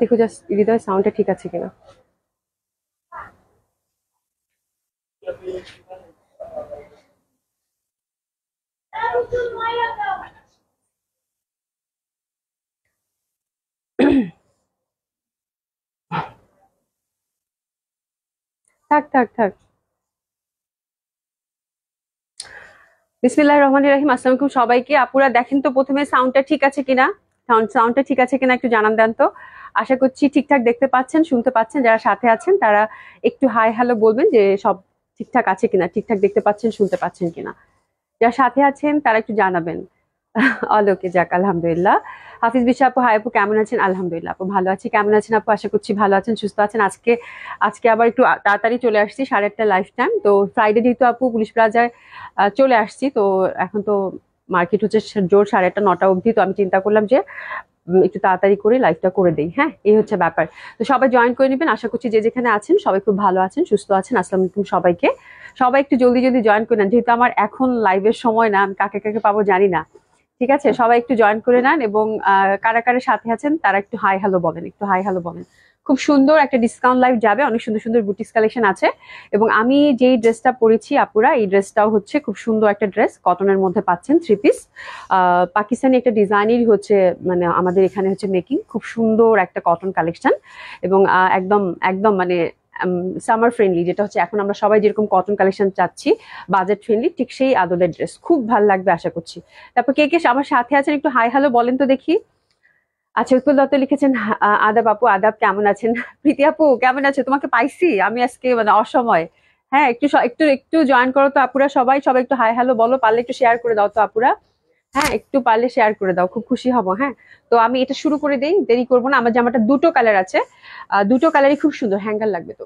দেখো জাস্ট হৃদয় সাউন্ডটা ঠিক আছে কিনা। থাক থাক থাক। বিসমিল্লাহির রহমানির রহিম। আসসালামু আলাইকুম সবাইকে। আপুরা দেখেন তো প্রথমে সাউন্ডটা ঠিক আছে কিনা, সাউন্ডটা ঠিক আছে কিনা একটু জানান দেন তো। আশা করছি ঠিকঠাক দেখতে পাচ্ছেন, শুনতে পাচ্ছেন। যারা সাথে আছেন তারা একটু হাই হ্যালো বলবেন যে সব ঠিকঠাক আছে কিনা, ঠিকঠাক দেখতে পাচ্ছেন, শুনতে পাচ্ছেন কিনা। যারা সাথে আছেন তারা একটু জানাবেন। অলোকে যাক, আলহামদুলিল্লাহ। হাফিজ বিশা আপু, হাই আপু, কেমন আছেন? আলহামদুলিল্লাহ আপু ভালো আছি। কেমন আছেন আপু? আশা করছি ভালো আছেন, সুস্থ আছেন। আজকে আজকে আবার একটু তাড়াতাড়ি চলে আসছি, 8:30 লাইফ টাইম তো। ফ্রাইডে যেহেতু আপু পুলিশ প্লাজায় চলে আসছি, তো এখন তো মার্কেট হচ্ছে জোর 8:30 9টা অবধি। তো আমি চিন্তা করলাম যে একটু তাড়াতাড়ি করে লাইফটা করে দেই। হ্যাঁ, এই হচ্ছে ব্যাপার। তো সবাই জয়েন করে নেবেন। আশা করছি যে যেখানে আছেন সবাই খুব ভালো আছেন, সুস্থ আছেন। আসসালামু আলাইকুম সবাইকে। সবাই একটু জলদি জলদি জয়েন করে নেন, যেহেতু আমার এখন লাইভের সময় না, আমি কাকে কাকে পাবো জানি না। ঠিক আছে, সবাই একটু জয়েন করে নেন এবং কারা কারা সাথে আছেন তারা একটু হাই হ্যালো বলেন, একটু হাই হ্যালো বলেন। খুব সুন্দর একটা ডিসকাউন্ট লাইভ যাবে, অনেক সুন্দর সুন্দর বুটিক্স কালেকশন আছে। এবং আমি যেই ড্রেসটা পরেছি আপুরা, এই ড্রেসটাও হচ্ছে খুব সুন্দর একটা ড্রেস, কটনের মধ্যে পাচ্ছেন, 3 পিস। পাকিস্তানি একটা ডিজাইনেরই হচ্ছে, মানে আমাদের এখানে হচ্ছে মেকিং, খুব সুন্দর একটা কটন কালেকশন। এবং একদম একদম মানে সামার ফ্রেন্ডলি, যেটা হচ্ছে এখন আমরা সবাই যেরকম কটন কালেকশন চাচ্ছি, বাজেট ফ্রেন্ডলি, ঠিক সেই আদলের ড্রেস। খুব ভালো লাগবে আশা করছি। তারপর কে কে আমার সাথে আছেন একটু হাই হ্যালো বলেন তো দেখি। আচ্ছা, উৎপল দত্ত লিখেছেন আদাব আপু, আদাব, কেমন আছেন? প্রীতি আপু কেমন আছে? তোমাকে পাইছি আমি আজকে মানে অসময়। হ্যাঁ, একটু একটু একটু জয়েন করো তো আপুরা, সবাই সবাই একটু হাই হ্যালো বলো, পারলে একটু শেয়ার করে দাও তো আপুরা। হ্যাঁ, একটু পারলে শেয়ার করে দাও, খুব খুশি হব। হ্যাঁ, তো আমি এটা শুরু করে দেই, দেরি করবো না। আমার জামাটা দুটো কালার আছে, দুটো কালারই খুব সুন্দর, হ্যাঙ্গার লাগবে তো।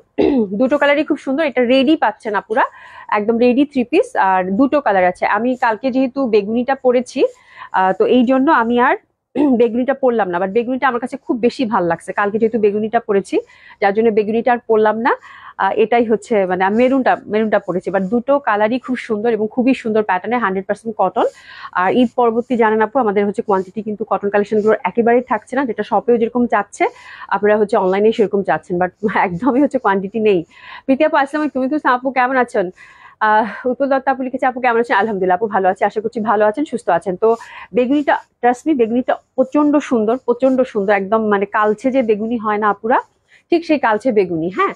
দুটো কালারই খুব সুন্দর, এটা রেডি পাচ্ছেন আপুরা, একদম রেডি 3 পিস। আর দুটো কালার আছে। আমি কালকে যেহেতু বেগুনিটা পরেছি, তো এই জন্য আমি আর বেগুনিটা পরলাম না, বাট বেগুনিটা আমার কাছে খুব বেশি ভালো লাগছে। কালকে যেহেতু বেগুনিটা পরেছি, যার জন্য বেগুনিটা আর পরলাম না। এটাই হচ্ছে মানে আমি মেরুনটা পরেছি। বাট দুটো কালারই খুব সুন্দর এবং খুবই সুন্দর প্যাটার্নে, 100% কটন। আর ঈদ পরবর্তী জানেন আপু আমাদের হচ্ছে কোয়ান্টিটি কিন্তু কটন কালেকশন গুলো একেবারেই থাকছে না, যেটা শপেও যেরকম চাচ্ছে আপনারা হচ্ছে অনলাইনে সেরকম চাচ্ছেন, বাট একদমই হচ্ছে কোয়ান্টিটি নেই। প্রীতি আপু আসসালাম, তুমি কিন্তু আপু কেমন আছেন? উৎপল দত্ত আপু লিখেছে আপু কেমন আছেন? আলহামদুলিল্লাহ আপু ভালো আছে, আশা করছি ভালো আছেন, সুস্থ আছেন। তো বেগুনিটা, ট্রাস্ট মি, বেগুনিটা প্রচন্ড সুন্দর, প্রচন্ড সুন্দর, একদম মানে কালচে যে বেগুনি হয় না আপুরা, ঠিক সেই কালচে বেগুনি। হ্যাঁ,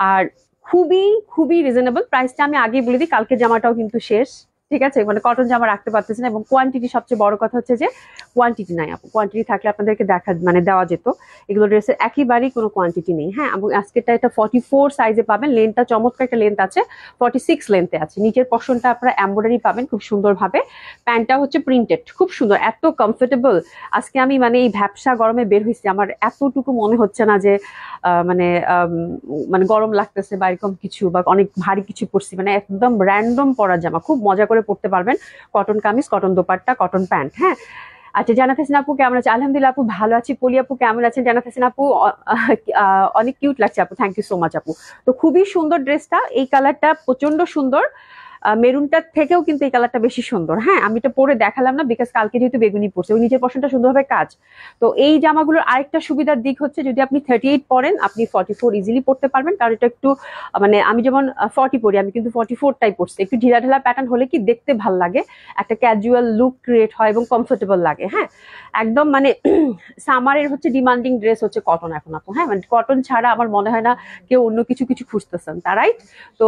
আর খুবই খুবই রিজনেবল প্রাইসটা। আমি আগেই বলে দিই, কালকে জামাটাও কিন্তু শেষ। ঠিক আছে, মানে কটন জামা রাখতে পারতেছে না, এবং কোয়ান্টিটি সবচেয়ে বড় কথা হচ্ছে যে কোয়ান্টিটি নাই আপু। কোয়ান্টিটি থাকলে আপনাদেরকে দেখা মানে দেওয়া যেত। এগুলো ড্রেসের একেবারেই কোনো কোয়ান্টিটি নেই। হ্যাঁ, এবং আজকেরটা এটা 44 সাইজে পাবেন, লেন্থটা চমৎকার একটা লেন্থ আছে, 46 লেন্থে আছে। নিচের পশনটা আপনারা এমব্রয়ডারি পাবেন খুব সুন্দরভাবে। প্যান্টটা হচ্ছে প্রিন্টেড, খুব সুন্দর, এত কমফোর্টেবল। আজকে আমি মানে এই ভ্যাপসা গরমে বের হয়েছি, আমার এতটুকু মনে হচ্ছে না যে মানে মানে গরম লাগতেছে বা এরকম কিছু, বা অনেক ভারী কিছু পরছি। মানে একদম র্যান্ডম পরা জামা, খুব মজা করে পরতে পারবেন। Cotton kameez, cotton dupatta, cotton pant. হ্যাঁ, আচ্ছা, জানাত হাসিন আপু কেমন আছে? আলহামদুলিল্লাহ আপু ভালো আছি। পলি আপু কেমন আছেন? জানাত হাসিন আপু অনেক কিউট লাগছে আপু, থ্যাংক ইউ সো মাচ আপু। তো খুবই সুন্দর ড্রেসটা, এই কালারটা প্রচন্ড সুন্দর। মেরুনটার থেকেও কিন্তু এই কালারটা বেশি সুন্দর। হ্যাঁ, আমি তো পরে দেখালাম না, বিকজ কালকে যেহেতু বেগুনি পড়ছে, ওই নিচের পশনটা সুন্দরভাবে কাজ। তো এই জামাগুলোর আরেকটা সুবিধার দিক হচ্ছে, যদি আপনি 38 পরেন, আপনি 44 ইজিলি পড়তে পারবেন। কারণ এটা একটু মানে আমি যেমন 40 পরি, আমি কিন্তু 44টাই পড়ছি। একটু ঢিলা ঢালা প্যাটার্ন হলে কি দেখতে ভাল লাগে, একটা ক্যাজুয়াল লুক ক্রিয়েট হয় এবং কমফোর্টেবল লাগে। হ্যাঁ, একদম মানে সামারের হচ্ছে ডিমান্ডিং ড্রেস হচ্ছে কটন এখন আপু। হ্যাঁ, মানে কটন ছাড়া আমার মনে হয় না কেউ অন্য কিছু কিছু খুঁজতেছেন, তারাই তো।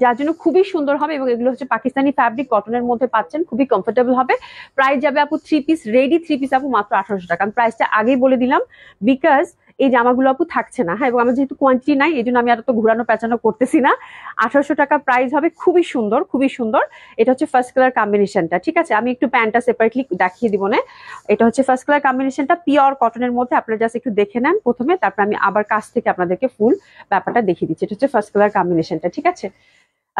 যার জন্য খুবই সুন্দর হবে। এবং এগুলো হচ্ছে পাকিস্তানি ফ্যাব্রিক, কটনের মধ্যে পাচ্ছেন, খুবই কমফোর্টেবল হবে। প্রাইস যাবে আপু 3 পিস, রেডি 3 পিস আপু মাত্র 1800 টাকা। আমি প্রাইসটা আগেই বলে দিলাম, বিকজ এই জামাগুলো আপু থাকছে না। হ্যাঁ, এবং আমার যেহেতু কোয়ান্টিটি নাই, এই জন্য আমি আর তো ঘুরানো পেঁচানো করতেছি না। 1800 টাকা প্রাইস হবে, খুবই সুন্দর, খুবই সুন্দর। এটা হচ্ছে ফার্স্ট কালার কম্বিনেশনটা। ঠিক আছে, আমি একটু প্যান্টটা সেপারেটলি দেখিয়ে দিব না। এটা হচ্ছে ফার্স্ট কালার কম্বিনেশনটা, পিওর কটনের মধ্যে। আপনারা জাস্ট একটু দেখে নেন প্রথমে, তারপর আমি আবার কাছ থেকে আপনাদেরকে ফুল ব্যাপারটা দেখিয়ে দিচ্ছি। এটা হচ্ছে ফার্স্ট কালার কম্বিনেশনটা। ঠিক আছে,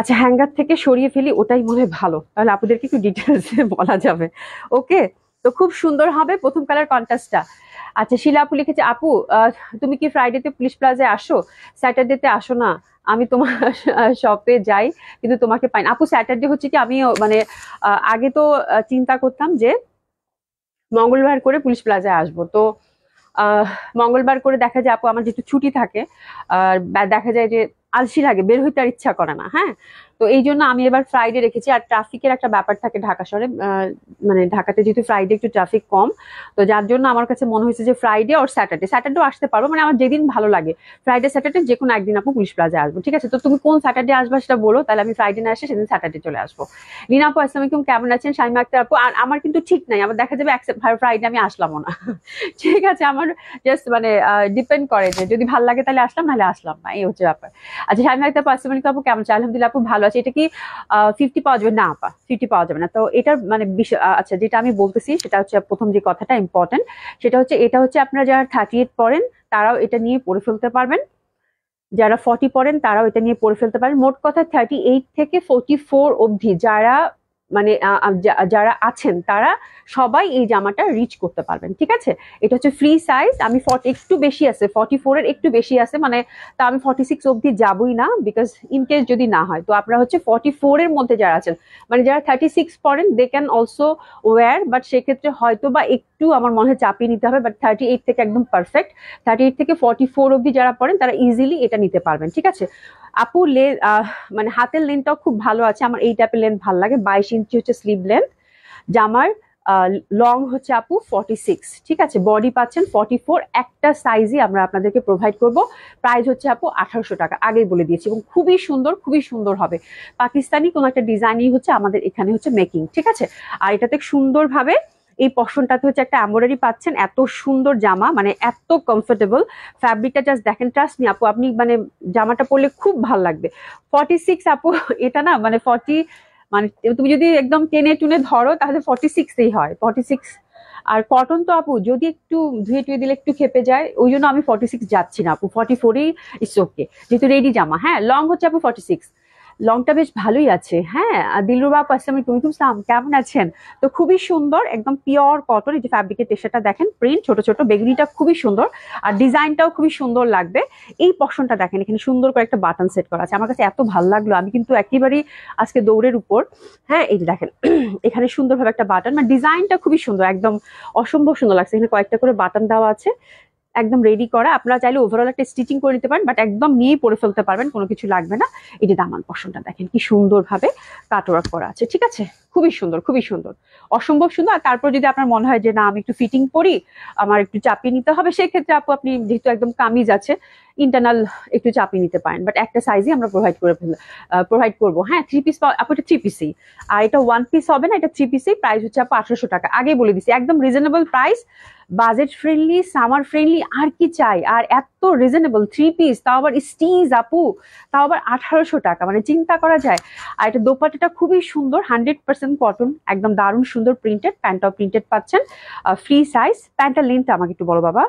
আচ্ছা, হ্যাঙ্গার থেকে সরিয়ে ফেলি, ওটাই মনে হয় ভালো, তাহলে আপনাদেরকে একটু ডিটেলসে বলা যাবে। ওকে, তো খুব সুন্দর হবে প্রথম কালার কন্ট্রাস্টটা। আচ্ছা, শিলা আপু লিখেছে আপু তুমি কি ফ্রাইডেতে পুলিশ প্লাজায় আসো? স্যাটারডেতে আসো না? আমি তোমার শপে যাই কিন্তু তোমাকে পাই না আপু। স্যাটারডে হচ্ছে কি, আমিও মানে আগে তো চিন্তা করতাম যে মঙ্গলবার করে পুলিশ প্লাজায় আসবো, তো মঙ্গলবার করে দেখা যায় আপু আমার যেহেতু ছুটি থাকে, আর দেখা যায় যে আলসি লাগে, বের হইতে আর ইচ্ছা করে না। হ্যাঁ, তো এই জন্য আমি এবার ফ্রাইডে রেখেছি। আর ট্রাফিকের একটা ব্যাপার থাকে ঢাকা শহরে, মানে ঢাকাতে যেহেতু ফ্রাইডে একটু ট্রাফিক কম, তো যার জন্য আমার কাছে মনে হয়েছে যে ফ্রাইডে আর স্যাটারডেও আসতে পারবো, মানে আমার যেদিন ভালো লাগে ফ্রাইডে স্যাটারডে যে কোনো একদিন আপু পুলিশ প্লাজা আসবো। ঠিক আছে, তো তুমি কোন স্যাটারডে আসবা সেটা বলো, তাহলে আমি ফ্রাইডে না আসে সেদিন স্যাটারডে চলে আসবো। রিনা আপু আসসালামু আলাইকুম, কেমন আছেন? শাইমা আক্তার আপু, আর আমার কিন্তু ঠিক নাই, আবার দেখা যাবে ফ্রাইডে আমি আসলামও না। ঠিক আছে, আমার জাস্ট মানে ডিপেন্ড করে যে যদি ভালো লাগে তাহলে আসলাম, নাহলে আসলাম না, এই হচ্ছে ব্যাপার। আচ্ছা শাইমা আক্তার আপু আসসালামু আলাইকুম আপু, কেমন আছেন? আলহামদুলিল্লাহ আপু ভালো আছে। এটা কি 50 পাওয়া যাবে? না আপা, 50 পাওয়া যাবে না। তো এটার মানে আচ্ছা, যেটা আমি বলতেছি সেটা হচ্ছে প্রথম যে কথাটা ইম্পর্টেন্ট, সেটা হচ্ছে এটা হচ্ছে আপনারা যারা 38 পড়েন তারাও এটা নিয়ে পড়ে ফেলতে পারবেন, যারা 40 পড়েন তারাও এটা নিয়ে পড়ে ফেলতে পারেন। মোট কথা 38 থেকে 44 অবধি যারা মানে যারা আছেন তারা সবাই এই জামাটা রিচ করতে পারবেন। ঠিক আছে, এটা হচ্ছে ফ্রি সাইজ। আমি 40 একটু বেশি আছে, 44 এর একটু বেশি আছে, মানে তা আমি 46 অবধি যাবই না, বিকজ ইন কেস যদি না হয়। তো আপনারা হচ্ছে 44 এর মধ্যে যারা আছেন, মানে যারা 36 পড়েন they can also wear, but সেক্ষেত্রে হয়তো বা একটু আমার মনে হয় চাপিয়ে নিতে হবে। বাট 38 থেকে একদম পারফেক্ট। 38 থেকে 44 অবধি যারা পড়েন তারা ইজিলি এটা নিতে পারবেন। ঠিক আছে আপু, মানে হাতের লেন্থটাও খুব ভালো আছে, আমার এই টাইপের লেন্থ ভালো লাগে। 22 ইঞ্চি হচ্ছে স্লিভ লেন্থ, জামার লং হচ্ছে আপু 46। ঠিক আছে, বডি পাচ্ছেন 44, একটা সাইজই আমরা আপনাদেরকে প্রোভাইড করব। প্রাইস হচ্ছে আপু 1800 টাকা, আগেই বলে দিয়েছি, এবং খুবই সুন্দর, খুবই সুন্দর হবে। পাকিস্তানি কোন একটা ডিজাইনই হচ্ছে আমাদের এখানে হচ্ছে মেকিং। ঠিক আছে, আর এটাতে সুন্দরভাবে এই পশনটাতে হচ্ছে একটা এমব্রয়ডারি পাচ্ছেন। এত সুন্দর জামা, মানে এত কমফোর্টেবল, ফ্যাব্রিকটা জাস্ট দেখেন, ট্রাস্ট মি আপু, আপনি মানে জামাটা পরলে খুব ভালো লাগবে। 46 আপু, এটা না মানে 40, মানে তুমি যদি একদম টেনে টুনে ধরো তাহলে 46ই হয়, 46। আর কটন তো আপু যদি একটু ধুয়ে টুয়ে দিলে একটু খেপে যায়, ওই জন্য আমি 46 যাচ্ছি না আপু, 44ই ইটস ওকে, যেহেতু রেডি জামা। হ্যাঁ, লং হচ্ছে আপু 46, লংটা বেশ ভালোই আছে। হ্যাঁ, দিলরুবা আপু আসসালামু আলাইকুম, কেমন আছেন? তো খুবই সুন্দর, একদম পিওর কটন। এই যে ফ্যাব্রিকের টেক্সচারটা দেখেন, প্রিন্ট ছোট ছোট, বেগুনিটা খুবই সুন্দর, আর ডিজাইনটাও খুবই সুন্দর লাগবে। এই পশনটা দেখেন, এখানে সুন্দর করে একটা বাটন সেট করা আছে, আমার কাছে এত ভালো লাগলো, আমি কিন্তু একেবারেই আজকে দৌড়ের উপর। হ্যাঁ, এই যে দেখেন এখানে সুন্দরভাবে একটা বাটন, মানে ডিজাইনটা খুবই সুন্দর, একদম অসম্ভব সুন্দর লাগছে। এখানে কয়েকটা করে বাটন দেওয়া আছে, একদম রেডি করা। আপনারা চাইলে ওভারঅল একটা স্টিচিং করে নিতে পারেন, বাট একদম নিয়েই পরে ফেলতে পারবেন, কোনো কিছু লাগবে না। এই যে দামান পশনটা দেখেন কি সুন্দরভাবে কাটওয়ার্ক করা আছে। ঠিক আছে, খুবই সুন্দর, খুবই সুন্দর, অসম্ভব সুন্দর। আর তারপর যদি আপনার মনে হয় যে না আমি একটু ফিটিং পরি, আমার একটু চাপিয়ে নিতে হবে, সেক্ষেত্রে আপনি যেহেতু একদম কামিজ আছে, ইন্টারনাল একটু চাপিয়ে নিতে পারেন, বাট একটা সাইজই আমরা প্রোভাইড করবো। হ্যাঁ, 3 পিস আপু, এটা 3 পিসই, আর এটা 1 পিস হবে না, এটা 3 পিসই। প্রাইস হচ্ছে আপু 1800 টাকা, আগেই বলে দিচ্ছি, একদম reasonable price, budget friendly, summer friendly, আর কি চাই। আর এত রিজনেবল 3 পিস, তাও আবার স্টিচ আপু, তাও আবার 1800 টাকা, মানে চিন্তা করা যায়। আর এটা দোপাট্টাটা খুবই সুন্দর, 100% কটন, একদম দারুণ সুন্দর প্রিন্টেড, প্যান্টটাও প্রিন্টেড পাচ্ছেন, ফ্রি সাইজ। প্যান্টটার লেন্থটা আমাকে একটু বলো বাবা,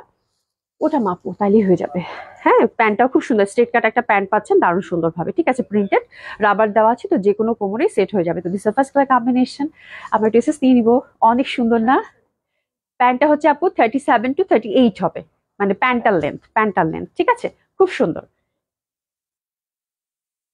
ওটা মাপো তাইলেই হয়ে যাবে। হ্যাঁ, প্যান্টটাও খুব সুন্দর, স্ট্রেট কাট একটা প্যান্ট পাচ্ছেন দারুণ সুন্দর ভাবে। ঠিক আছে, প্রিন্টেড, রাবার দেওয়া আছে, তো যে কোনো কোমরেই সেট হয়ে যাবে। তো দিস ফার্স্ট কালার কম্বিনেশন, আমরা ড্রেসেস নিয়ে নিবো। অনেক সুন্দর না? প্যান্টটা হচ্ছে আপু 37 to 38 হবে, মানে প্যান্টার লেন্থ। ঠিক আছে, খুব সুন্দর,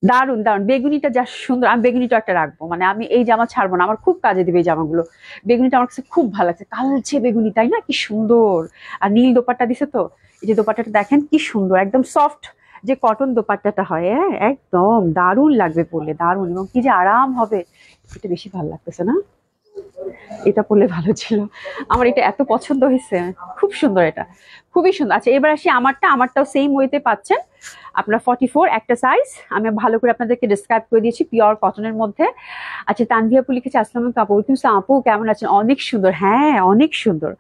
দারুন দারুন। বেগুনিটা যা সুন্দর, আমি বেগুনিটা একটা রাখবো, মানে আমি এই জামা ছাড়বো না, আমার খুব কাজে দিবে এই জামাগুলো। বেগুনিটা আমার কাছে খুব ভালো লাগছে, কালচে বেগুনি, তাই না? কি সুন্দর। আর নীল দোপাট্টা দিছে, তো এই যে দোপাট্টাটা দেখেন কি সুন্দর, একদম সফট যে কটন দোপাট্টাটা হয়, হ্যাঁ একদম দারুণ লাগবে পরলে, দারুণ, এবং কি যে আরাম হবে। এটা বেশি ভালো লাগতেছে না? এটা পরলে ভালো ছিল, আমার এটা এত পছন্দ হয়েছে, খুব সুন্দর, এটা খুবই সুন্দর। আচ্ছা, এবার আসি আমারটাও সেম ওয়েতে পাচ্ছেন আপনার 44, একটা সাইজ আমি ভালো করে আপনাদেরকে ডিসক্রাইব করে দিয়েছি, পিওর কটনের মধ্যে। আচ্ছা, তানভি আপু লিখেছে আসসালামু আলাইকুম আপু, আপু কেমন আছেন? অনেক সুন্দর, হ্যাঁ অনেক সুন্দর,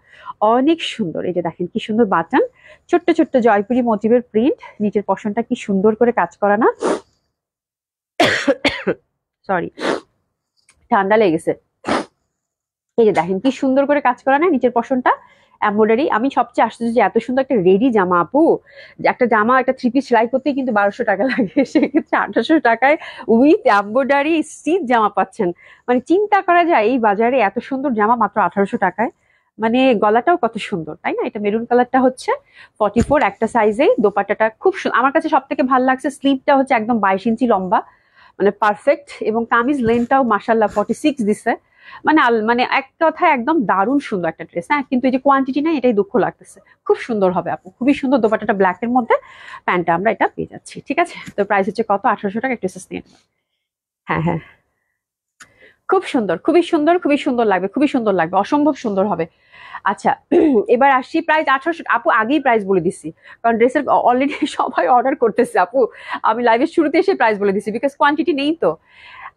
অনেক সুন্দর। এই যে দেখেন কি সুন্দর বাটন, ছোট্ট ছোট্ট জয়পুরি মোটিভের প্রিন্ট, নিচের পশনটা কি সুন্দর করে কাজ করা না? সরি, ঠান্ডা লেগেছে। এই যে দেখেন কি সুন্দর করে কাজ করা না নিচের পশনটা, এমব্রয়ডারি। আমি সবচেয়ে আশ্চর্য যে এত সুন্দর একটা রেডি জামা আপু, একটা জামা একটা 3 পিস সেলাই করতেই কিন্তু 1200 টাকা লাগে, সেক্ষেত্রে 1800 টাকায় উইথ এমব্রয়ডারি স্টিচ জামা পাচ্ছেন। মানে চিন্তা করা যায় এই বাজারে এত সুন্দর জামা মাত্র 1800 টাকায়। মানে গলাটাও কত সুন্দর, তাই না? এটা মেরুন কালারটা হচ্ছে 44, একটা সাইজেই। দোপাট্টাটা খুব সুন্দর, আমার কাছে সব থেকে ভালো লাগছে স্লিভটা হচ্ছে একদম 22 ইঞ্চি লম্বা, মানে পারফেক্ট, এবং কামিজ লেন্থটাও মাশাআল্লাহ 46 দিছে। মানে মানে এক কথায় একদম দারুণ সুন্দর একটা ড্রেস। হ্যাঁ, কিন্তু এই যে কোয়ান্টিটি নাই, এটাই দুঃখ লাগতেছে। খুব সুন্দর হবে আপু, খুবই সুন্দর। দোপাট্টাটা ব্ল্যাক এর মধ্যে, প্যান্টটা আমরা এটা পেয়ে যাচ্ছি। ঠিক আছে, তো প্রাইস হচ্ছে কত? 1800 টাকা। একটু নিয়ে নেবেন। হ্যাঁ হ্যাঁ, খুব সুন্দর, খুবই সুন্দর, খুবই সুন্দর লাগবে, খুবই সুন্দর লাগবে, অসম্ভব সুন্দর হবে। আচ্ছা, এবার আসছি প্রাইস 1800। আপু আগেই প্রাইস বলে দিচ্ছি, কারণ ড্রেসের অলরেডি সবাই অর্ডার করতেছে আপু। আমি লাইভের শুরুতে এসে প্রাইস বলে দিচ্ছি, বিকজ কোয়ান্টিটি নেই তো।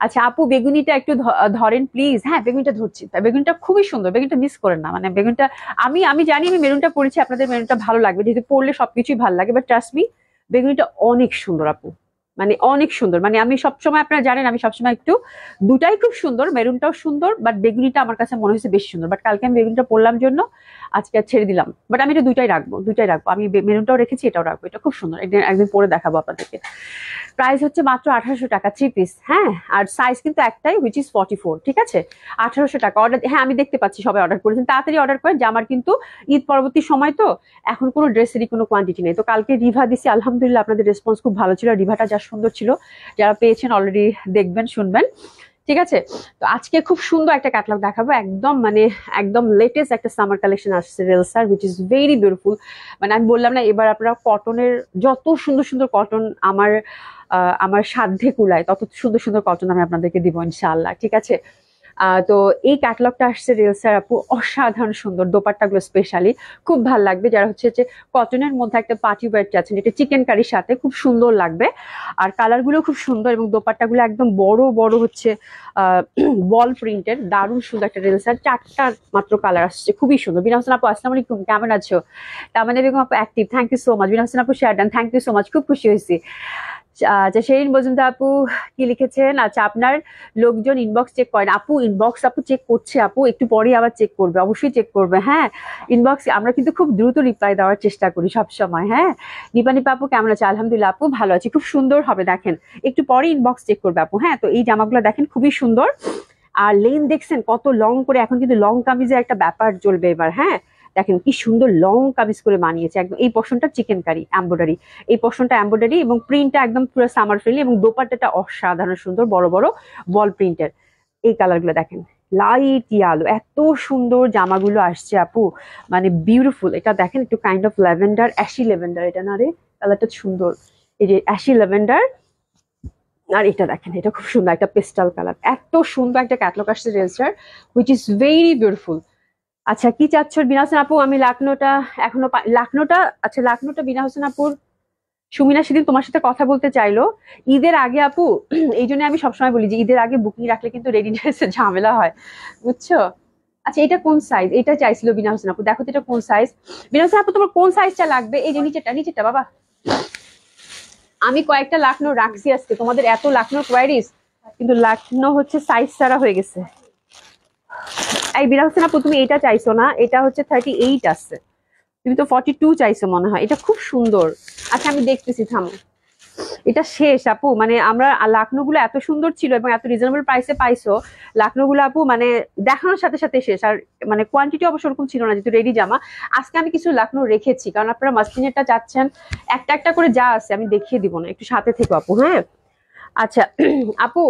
আচ্ছা আপু, বেগুনিটা একটু ধরেন প্লিজ। হ্যাঁ, বেগুনিটা ধরছি। বেগুনটা খুবই সুন্দর, বেগুনটা মিস করেন না। মানে বেগুনটা আমি জানি আমি মেরুনটা পরেছি, আপনাদের মেরুনটা ভালো লাগবে, যেহেতু পরলে সবকিছুই ভালো লাগে। বাট ট্রাস্ট মি, বেগুনিটা অনেক সুন্দর আপু, মানে অনেক সুন্দর। মানে আমি সবসময়, আপনারা জানেন আমি সবসময় একটু, দুটাই খুব সুন্দর, মেরুনটাও সুন্দর, বাট বেগুনিটা আমার কাছে মনে হয়েছে বেশি সুন্দর। বাট কালকে আমি বেগুনিটা পরলাম জন্য আজকে আর ছেড়ে দিলাম। বাট আমি এটা দুটাই রাখবো, দুটাই রাখবো। আমি মেরুনটাও রেখেছি, এটাও রাখবো। এটা খুব সুন্দর, একদিন পরে দেখাবো আপনাদেরকে। প্রাইস হচ্ছে মাত্র 1800 টাকা, 3 পিস। হ্যাঁ, আর সাইজ কিন্তু একটাই, হুইচ ইজ 44। ঠিক আছে, 1800 টাকা অর্ডার। হ্যাঁ, আমি দেখতে পাচ্ছি সবাই অর্ডার করেছেন, তাড়াতাড়ি অর্ডার করেন। যে আমার কিন্তু ঈদ পরবর্তী সময় তো, এখন কোনো ড্রেসেরই কোনো কোয়ান্টিটি নেই। তো কালকে রিভা দিছি, আলহামদুলিল্লাহ আপনাদের রেসপন্স খুব ভালো ছিল। রিভাটা যা সুন্দর ছিল, যারা পেয়েছেন অলরেডি দেখবেন, শুনবেন। ঠিক আছে, তো আজকে খুব সুন্দর একটা ক্যাটালগ দেখাবো, একদম মানে একদম লেটেস্ট একটা সামার কালেকশন আসছে রেলসার, হুইচ ইজ ভেরি বিউটিফুল। মানে আমি বললাম না, এবার আপনারা কটনের যত সুন্দর সুন্দর কটন আমার সাধ্যে কুলায়, তত সুন্দর সুন্দর কটন আমি আপনাদেরকে দিব ইনশাআল্লাহ। ঠিক আছে, তো এই ক্যাটালগটা আসছে রেলসার আপু, অসাধারণ সুন্দর। দোপাট্টাগুলো স্পেশালি খুব ভালো লাগবে, যারা হচ্ছে যে কটনের মধ্যে একটা পার্টি ওয়্যার চাচ্ছেন, এটা চিকেন কারির সাথে খুব সুন্দর লাগবে। আর কালারগুলো খুব সুন্দর, এবং দোপাট্টাগুলো একদম বড় বড় হচ্ছে বল প্রিন্টের, দারুণ সুন্দর একটা রেলসার। 4টা মাত্র কালার আসছে, খুবই সুন্দর। বিনা হোসেন আপু, আসসালামু আলাইকুম, কেমন আছো? তামান্না বেগম আপু active, thank you so much. Bina Hossain আপু share done, thank you so much, খুব খুশি হয়েছি। আচ্ছা, শেরিন মজুমদার আপু কি লিখেছেন? আচ্ছা, আপনার লোকজন ইনবক্স চেক করেন আপু? ইনবক্স আপু চেক করছে আপু, একটু পরে আবার চেক করবে, অবশ্যই চেক করবে। হ্যাঁ, ইনবক্স আমরা কিন্তু খুব দ্রুত রিপ্লাই দেওয়ার চেষ্টা করি সব সময়। হ্যাঁ, নিপা নিপা আপু কেমন আছে? আলহামদুলিল্লাহ আপু ভালো আছি, খুব সুন্দর হবে, দেখেন একটু পরে ইনবক্স চেক করবে আপু। হ্যাঁ, তো এই জামাগুলো দেখেন খুবই সুন্দর। আর লেন দেখছেন কত লং করে, এখন কিন্তু লং কামিজের একটা ব্যাপার চলবে এবার। হ্যাঁ, দেখেন কি সুন্দর লং কামিজ করে বানিয়েছে একদম। এই পোর্শনটা চিকেন কারি এমব্রয়ডারি, এই পোর্শনটা এমব্রয়ডারি, এবং প্রিন্টটা একদম পুরো সামার ফ্রেন্ডলি, এবং দোপাট্টাটা অসাধারণ সুন্দর, বড় বড় বল প্রিন্টের। এই কালারগুলো দেখেন, লাইট ইয়ালো, এত সুন্দর জামাগুলো আসছে আপু, মানে বিউটিফুল। এটা দেখেন একটু kind of lavender, ashy lavender, এটা না রে, কালারটা সুন্দর। এই যে অ্যাশি ল্যাভেন্ডার, আর এটা দেখেন, এটা খুব সুন্দর একটা পেস্টাল কালার। এত সুন্দর একটা ক্যাটলগ আসছে রেলস্টার, হুইচ ইজ ভেরি বিউটিফুল। আচ্ছা, কি চাচ্ছ বিনা হোসেন আপু? আমি লাকনোটা এখনো লাকনোটা, আচ্ছা লাকনোটা বিনা হোসেন আপুর, সুমিনা সেদিন তোমার সাথে কথা বলতে চাইলো ঈদের আগে আপু। এই জন্য আমি সবসময় বলি যে ঈদের আগে বুকিং রাখলে কিন্তু রেডিনেস ঝামেলা হয়, বুঝছো? আচ্ছা, এটা কোন সাইজ? এটা চাইছিল বিনা হোসেন আপু, দেখো তো এটা কোন সাইজ। বিনা হোসেন আপু, তোমার কোন সাইজটা লাগবে? এই যে নিচেরটা, নিচেরটা বাবা। আমি কয়েকটা লাকনো রাখছি আজকে, তোমাদের এত লাকনোর কোয়ারিজ, কিন্তু লাকনো হচ্ছে সাইজ ছাড়া হয়ে গেছে। এই বিনা হোসেন আপু, তুমি এটা চাইছো না? এটা হচ্ছে 38 আছে, তুমি তো 42 চাইছো মনে হয়। এটা খুব সুন্দর। আচ্ছা, আমি দেখতেছি, থামো। এটা শেষ আপু, মানে আমরা লাকনো গুলো এত সুন্দর ছিল এবং এত রিজনেবল প্রাইসে পাইছো। লাকনো গুলো আপু মানে দেখানোর সাথে সাথে শেষ। আর মানে কোয়ান্টিটি অবশ্য ওরকম ছিল না, যেহেতু রেডি জামা। আজকে আমি কিছু লাকনো রেখেছি, কারণ আপনারা মাসলিনেরটা চাচ্ছেন। একটা একটা করে যা আছে আমি দেখিয়ে দিব না, একটু সাথে থেকো আপু। হ্যাঁ, আচ্ছা আপু,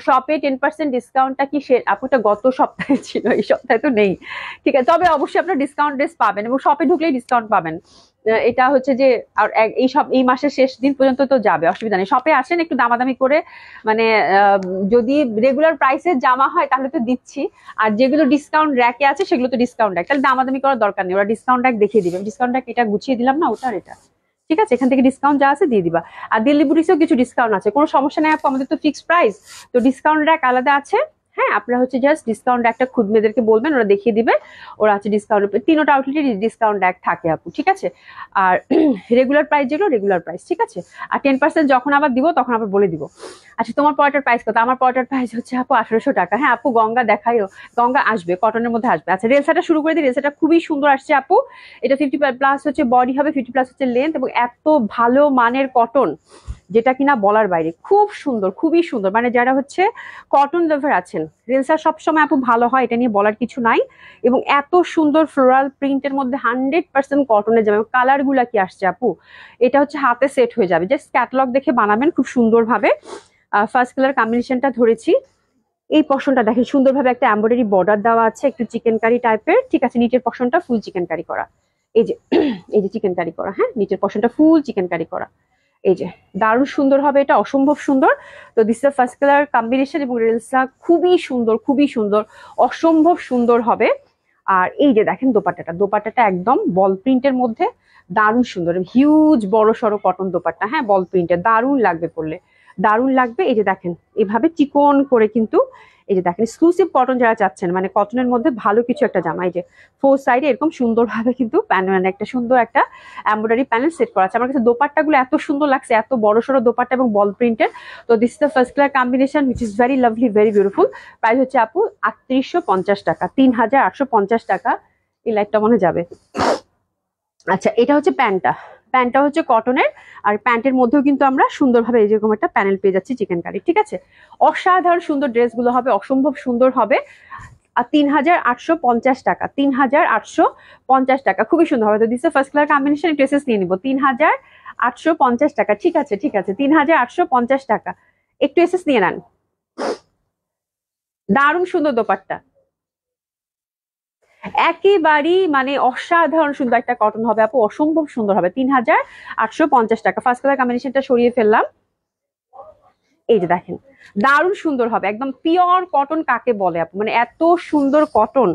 শপে 10% ডিসকাউন্টটা কি আপু? এটা গত সপ্তাহে ছিল, এই সপ্তাহে তো নেই। ঠিক আছে, তবে অবশ্যই আপনার ডিসকাউন্ট ড্রেস পাবেন, এবং শপে ঢুকলেই ডিসকাউন্ট পাবেন। এটা হচ্ছে যে আর এই মাসের শেষ দিন পর্যন্ত তো যাবে, অসুবিধা নেই। শপে আসেন একটু দামাদামি করে, মানে যদি রেগুলার প্রাইসের জামা হয় তাহলে তো দিচ্ছি, আর যেগুলো ডিসকাউন্ট র্যাকে আছে সেগুলো তো ডিসকাউন্ট র্যাক, তাহলে দামাদামি করার দরকার নেই, ওরা ডিসকাউন্ট র্যাক দেখিয়ে দিবে। ডিসকাউন্ট র্যাক এটা গুছিয়ে দিলাম না, ওটা আর এটা। ঠিক আছে, এখান থেকে ডিসকাউন্ট যা আছে দিয়ে দিবা। আর দিল্লি বুটিক্সেও কিছু ডিসকাউন্ট আছে, কোনো সমস্যা নেই আপু, আমাদের তো ফিক্সড প্রাইস, তো ডিসকাউন্ট র্যাক আলাদা আছে। হ্যাঁ, আপনারা হচ্ছে জাস্ট ডিসকাউন্ট একটা খুদ মেয়েদেরকে বলবেন, ওরা দেখিয়ে দিবে। ওরা আছে ডিসকাউন্ট, তিনোটা আউটলেটে ডিসকাউন্ট র্যাক থাকে আপু। ঠিক আছে, আর রেগুলার প্রাইস যেগুলো রেগুলার প্রাইস। ঠিক আছে, আর 10% যখন আবার দিব তখন আবার বলে দিব। আচ্ছা, তোমার পরটার প্রাইস কত? আমার পরটার প্রাইস হচ্ছে আপু 1800 টাকা। হ্যাঁ আপু, গঙ্গা দেখাইও, গঙ্গা আসবে, কটনের মধ্যে আসবে। আচ্ছা, রেলসাটা শুরু করে দিই। রেলসাটা খুবই সুন্দর আসছে আপু, এটা 50+ হচ্ছে বডি হবে, 50+ হচ্ছে লেন্থ, এবং এত ভালো মানের কটন, যেটা কিনা বলার বাইরে। খুব সুন্দর, খুবই সুন্দর। মানে যারা হচ্ছে কটন লাভার আছেন, রেলসা সবসময় আপু ভালো হয়, এটা নিয়ে বলার কিছু নাই। এবং এত সুন্দর ফ্লোরাল প্রিন্টের মধ্যে 100% কটনের জামা। কালার গুলা কি আসছে আপু, এটা হচ্ছে হাতে সেট হয়ে যাবে, জাস্ট ক্যাটালগ দেখে বানাবেন খুব সুন্দর ভাবে। ফার্স্ট কালার কম্বিনেশনটা ধরেছি, এই পশনটা দেখেন সুন্দরভাবে একটা এমব্রয়ডারি বর্ডার দেওয়া আছে, একটু চিকেন কারি টাইপের, ঠিক আছে। নিচের পশনটা ফুল চিকেন কারি করা, এই যে এই যে চিকেন কারি করা, হ্যাঁ নিচের পশনটা ফুল চিকেন কারি করা, এই যে দারুণ সুন্দর হবে এটা, অসম্ভব সুন্দর। তো this is first colour combination এবং রেলসা খুবই সুন্দর, খুবই সুন্দর, অসম্ভব সুন্দর হবে। আর এই যে দেখেন দোপাট্টাটা একদম বল প্রিন্টের মধ্যে, দারুণ সুন্দর, হিউজ বড় সড়ো কটন দোপাট্টা, হ্যাঁ বল প্রিন্টের, দারুণ লাগবে পরলে, দারুণ লাগবে। এই যে দেখেন এভাবে চিকন করে কিন্তু, এই যে দেখেন এক্সক্লুসিভ কটন যারা চাচ্ছেন, মানে কটনের মধ্যে ভালো কিছু একটা জামা, এই যে ফোর সাইডে এরকম সুন্দরভাবে কিন্তু প্যানেল, মানে একটা সুন্দর একটা এমব্রয়ডারি প্যানেল সেট করা আছে। আমার কাছে দোপাট্টাগুলো এত সুন্দর লাগছে, এত বড় সড়ো দোপাট্টা এবং বল প্রিন্টের। তো this is the first colour combination which is very lovely, very beautiful. Price হচ্ছে আপু 3850 টাকা, 3850 টাকা। এই লাইটটা মনে যাবে। আচ্ছা এটা হচ্ছে প্যান্টটা হচ্ছে কটনের, আর প্যান্টের মধ্যেও কিন্তু আমরা সুন্দরভাবে এরকম একটা প্যানেল পেয়ে যাচ্ছি চিকেন কারি, ঠিক আছে। অসাধারণ সুন্দর ড্রেসগুলো হবে, অসম্ভব সুন্দর হবে। আর 3850 টাকা, 3850 টাকা, খুবই সুন্দর হবে। তো this first colour combination dresses নিয়ে নিবো 3850 টাকা, ঠিক আছে ঠিক আছে, 3850 টাকা। একটু এসএস নিয়ে নেন, দারুণ সুন্দর দোপাট্টা, একেবারেই মানে অসাধারণ সুন্দর একটা কটন হবে আপু, অসম্ভব সুন্দর হবে। 3850 টাকা। ফার্স্ট কালার কম্বিনেশনটা সরিয়ে ফেললাম, এই যে দেখেন দারুণ সুন্দর হবে, একদম পিওর কটন কাকে বলে আপু, মানে এত সুন্দর কটন,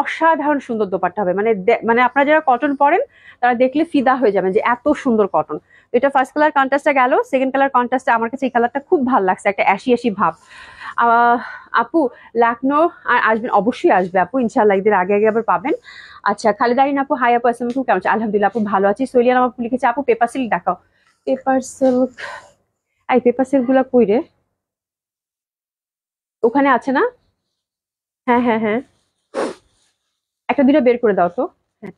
অসাধারণ সুন্দর দোপাট্টা হবে, মানে মানে আপনারা যারা কটন পরেন তারা দেখলে ফিদা হয়ে যাবেন যে এত সুন্দর কটন। এটা ফার্স্ট কালার কন্ট্রাস্টটা গেল, সেকেন্ড কালার কন্ট্রাস্টে আমার কাছে এই কালারটা খুব ভালো লাগছে, একটা অ্যাশি অ্যাশি ভাব। আপু লাকনো আর আসবেন, অবশ্যই আসবে আপু ইনশাআল্লাহ, ঈদের আগে আগে আবার পাবেন। আচ্ছা খালিদারিন আপু, হাই আপু, আসসালামু আলাইকুম, কেমন আছেন? আলহামদুলিল্লাহ আপু ভালো আছি। সোলিয়ান আপু লিখেছে আপু পেপার সিল্ক দেখাও। পেপার সিল্ক, এই পেপার সিল্ক গুলা কই রে? ওখানে আছে না? হ্যাঁ হ্যাঁ হ্যাঁ, একটা দুটো বের করে দাও তো। হ্যাঁ,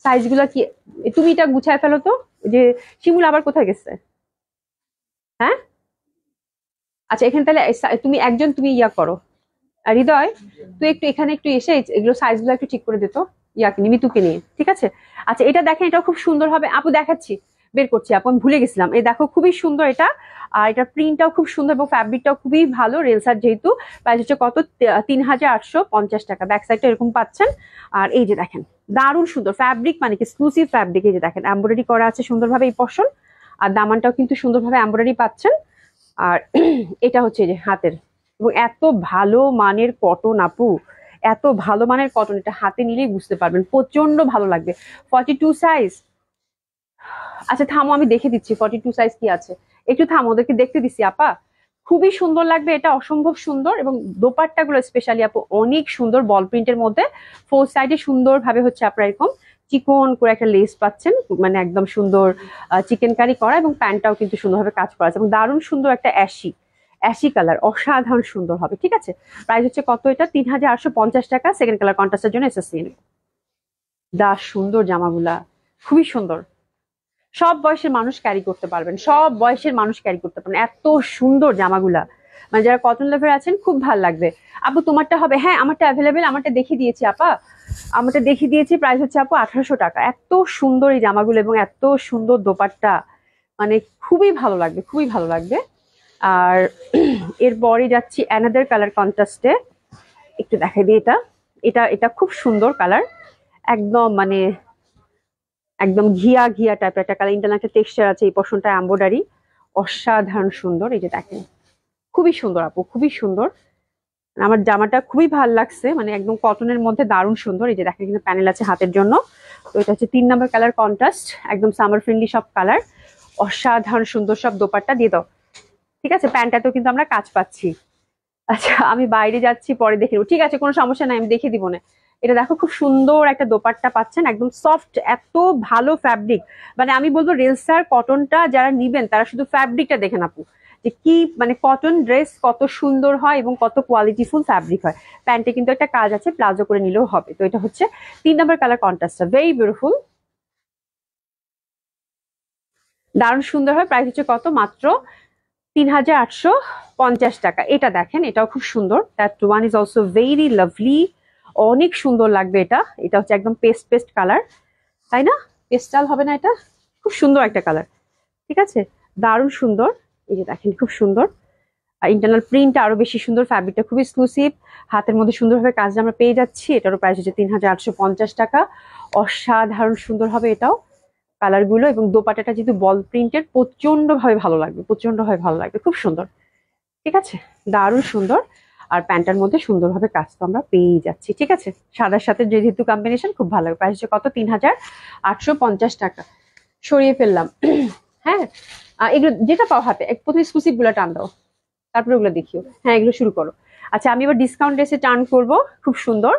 সাইজ গুলা কি, তুমি এটা গুছায় ফেলো তো, যে শিমুল আবার কোথায় গেছে? হ্যাঁ আচ্ছা এখানে তাহলে তুমি একজন, তুমি ইয়া করো, হৃদয় তুই একটু এখানে একটু এসে এগুলো সাইজ গুলো একটু ঠিক করে দিত, ইয়াকে নিয়ে, মিতুকে নিয়ে, ঠিক আছে। আচ্ছা এটা দেখেন, এটা খুব সুন্দর হবে আপু, দেখাচ্ছি, বের করছি আপু, আমি ভুলে গেছিলাম, এই দেখো খুবই সুন্দর এটা। আর এটা প্রিন্টটাও খুব সুন্দর এবং ফ্যাব্রিকটাও খুবই ভালো, রেলসার যেহেতু। প্রাইস হচ্ছে কত? 3850 টাকা। ব্যাক সাইডটা এরকম পাচ্ছেন। আর এই যে দেখেন দারুণ সুন্দর ফ্যাব্রিক, মানে কি এক্সক্লুসিভ ফ্যাব্রিক, এই যে দেখেন এমব্রয়ডারি করা আছে সুন্দরভাবে এই পশন, আর দামানটাও কিন্তু সুন্দরভাবে এমব্রয়ডারি পাচ্ছেন। আর এটা হচ্ছে এই যে হাতের, এবং এত ভালো মানের কটন আপু, এত ভালো মানের কটন, এটা হাতে নিলেই বুঝতে পারবেন, প্রচন্ড ভালো লাগবে। 42 সাইজ, আচ্ছা থামো আমি দেখে দিচ্ছি 42 সাইজ কি আছে, একটু থামো, ওদেরকে দেখতে দিচ্ছি আপা। খুবই সুন্দর লাগবে এটা, অসম্ভব সুন্দর, এবং দোপাট্টা গুলো স্পেশালি আপু অনেক সুন্দর, বল প্রিন্টের মধ্যে ফোর সাইডে সুন্দর ভাবে হচ্ছে আপনার এরকম চিকন করে একটা লেস পাচ্ছেন, মানে একদম সুন্দর চিকেন কারি করা, এবং প্যান্টটাও কিন্তু সুন্দরভাবে কাজ করা আছে, এবং দারুণ সুন্দর একটা অ্যাশি অ্যাশি কালার, অসাধারণ সুন্দর হবে, ঠিক আছে। প্রাইস হচ্ছে কত? এটা 3850 টাকা। সেকেন্ড কালার কন্ট্রাস্টের জন্য এসএসসি নেব। দা সুন্দর জামাগুলা, খুবই সুন্দর, সব বয়সের মানুষ ক্যারি করতে পারবেন, সব বয়সের মানুষ ক্যারি করতে পারবেন, এত সুন্দর জামাগুলা, মানে যারা কটন লাভার আছেন খুব ভালো লাগবে। আপু তোমারটা হবে? হ্যাঁ আমারটা অ্যাভেলেবেল, আমারটা দেখিয়ে দিয়েছি আপা, আমারটা দেখিয়ে দিয়েছি। প্রাইস হচ্ছে আপু 1800 টাকা। এত সুন্দর এই জামাগুলো এবং এত সুন্দর দোপাট্টা, মানে খুবই ভালো লাগবে, খুবই ভালো লাগবে। আর এরপরে যাচ্ছি অ্যানাদার কালার কন্ট্রাস্টে, একটু দেখাই দিই, এটা এটা এটা খুব সুন্দর কালার, একদম মানে একদম ঘিয়া ঘিয়া টাইপের একটা কালার, ইন্টারনাল একটা টেক্সচার আছে, এই পশনটা এমব্রয়ডারি, অসাধারণ সুন্দর, এই যে দেখেন খুবই সুন্দর আপু, খুবই সুন্দর। আমার জামাটা খুবই ভালো লাগছে, মানে একদম কটনের মধ্যে দারুণ সুন্দর, এই যে দেখেন এখানে প্যানেল আছে হাতের জন্য। তো এটা হচ্ছে 3 নাম্বার কালার কন্ট্রাস্ট, একদম সামার ফ্রেন্ডলি সব কালার, অসাধারণ সুন্দর সব দোপাট্টা দিয়ে দাও, ঠিক আছে। প্যান্টটাতেও কিন্তু আমরা কাজ পাচ্ছি। আচ্ছা আমি বাইরে যাচ্ছি, পরে দেখে নেবো, ঠিক আছে কোনো সমস্যা নাই, আমি দেখে দিব না। এটা দেখো খুব সুন্দর একটা দোপাট্টা পাচ্ছেন, একদম সফট, এত ভালো ফ্যাব্রিক, মানে আমি বলবো রেলসার কটনটা যারা নিবেন তারা শুধু ফ্যাব্রিকটা দেখেন আপু, যে কি মানে কটন ড্রেস কত সুন্দর হয় এবং কত কোয়ালিটিফুল ফ্যাব্রিক হয়। প্যান্টে কিন্তু একটা কাজ আছে, প্লাজো করে নিলেও হবে। তো এটা হচ্ছে 3 নাম্বার কালার কন্ট্রাস্টটা, ভেরি বিউটিফুল, দারুণ সুন্দর হয়। প্রাইস হচ্ছে কত? মাত্র 3850 টাকা। এটা দেখেন এটাও খুব সুন্দর, that one is also very lovely, অনেক সুন্দর লাগবে এটা। এটা হচ্ছে একদম পেস্ট পেস্ট কালার, তাই না? পেস্টাল হবে না এটা? খুব সুন্দর একটা কালার, ঠিক আছে, দারুণ সুন্দর, এই যে দেখেন খুব সুন্দর। আর ইন্টারনাল প্রিন্টটা আরো বেশি সুন্দর, ফ্যাব্রিকটা খুব এক্সক্লুসিভ, হাতের মধ্যে সুন্দরভাবে কাজ আমরা পেয়ে যাচ্ছি। এটারও প্রাইস হচ্ছে 3850 টাকা। অসাধারণ সুন্দর হবে এটাও কালার গুলো, এবং দোপাট্টাটা যেহেতু বল প্রিন্টের প্রচন্ড ভাবে ভালো লাগবে, প্রচন্ড ভাবে ভালো লাগবে, খুব সুন্দর। ঠিক আছে, দারুণ সুন্দর। আর প্যান্টার মধ্যে সুন্দরভাবে কাজ তো আমরা পেয়েই যাচ্ছি। ঠিক আছে, সাদার সাথে যেহেতু কম্বিনেশন খুব ভালো। প্রাইস হচ্ছে কত? 3850 টাকা। সরিয়ে ফেললাম। হ্যাঁ, এগুলো যেটা পাও হাতে প্রথমে এক্সক্লুসিভ গুলো টান দাও, তারপরে ওগুলো দেখিও। হ্যাঁ, এগুলো শুরু করো। আচ্ছা, আমি এবার ডিসকাউন্ট ড্রেসে টার্ন করবো। খুব সুন্দর,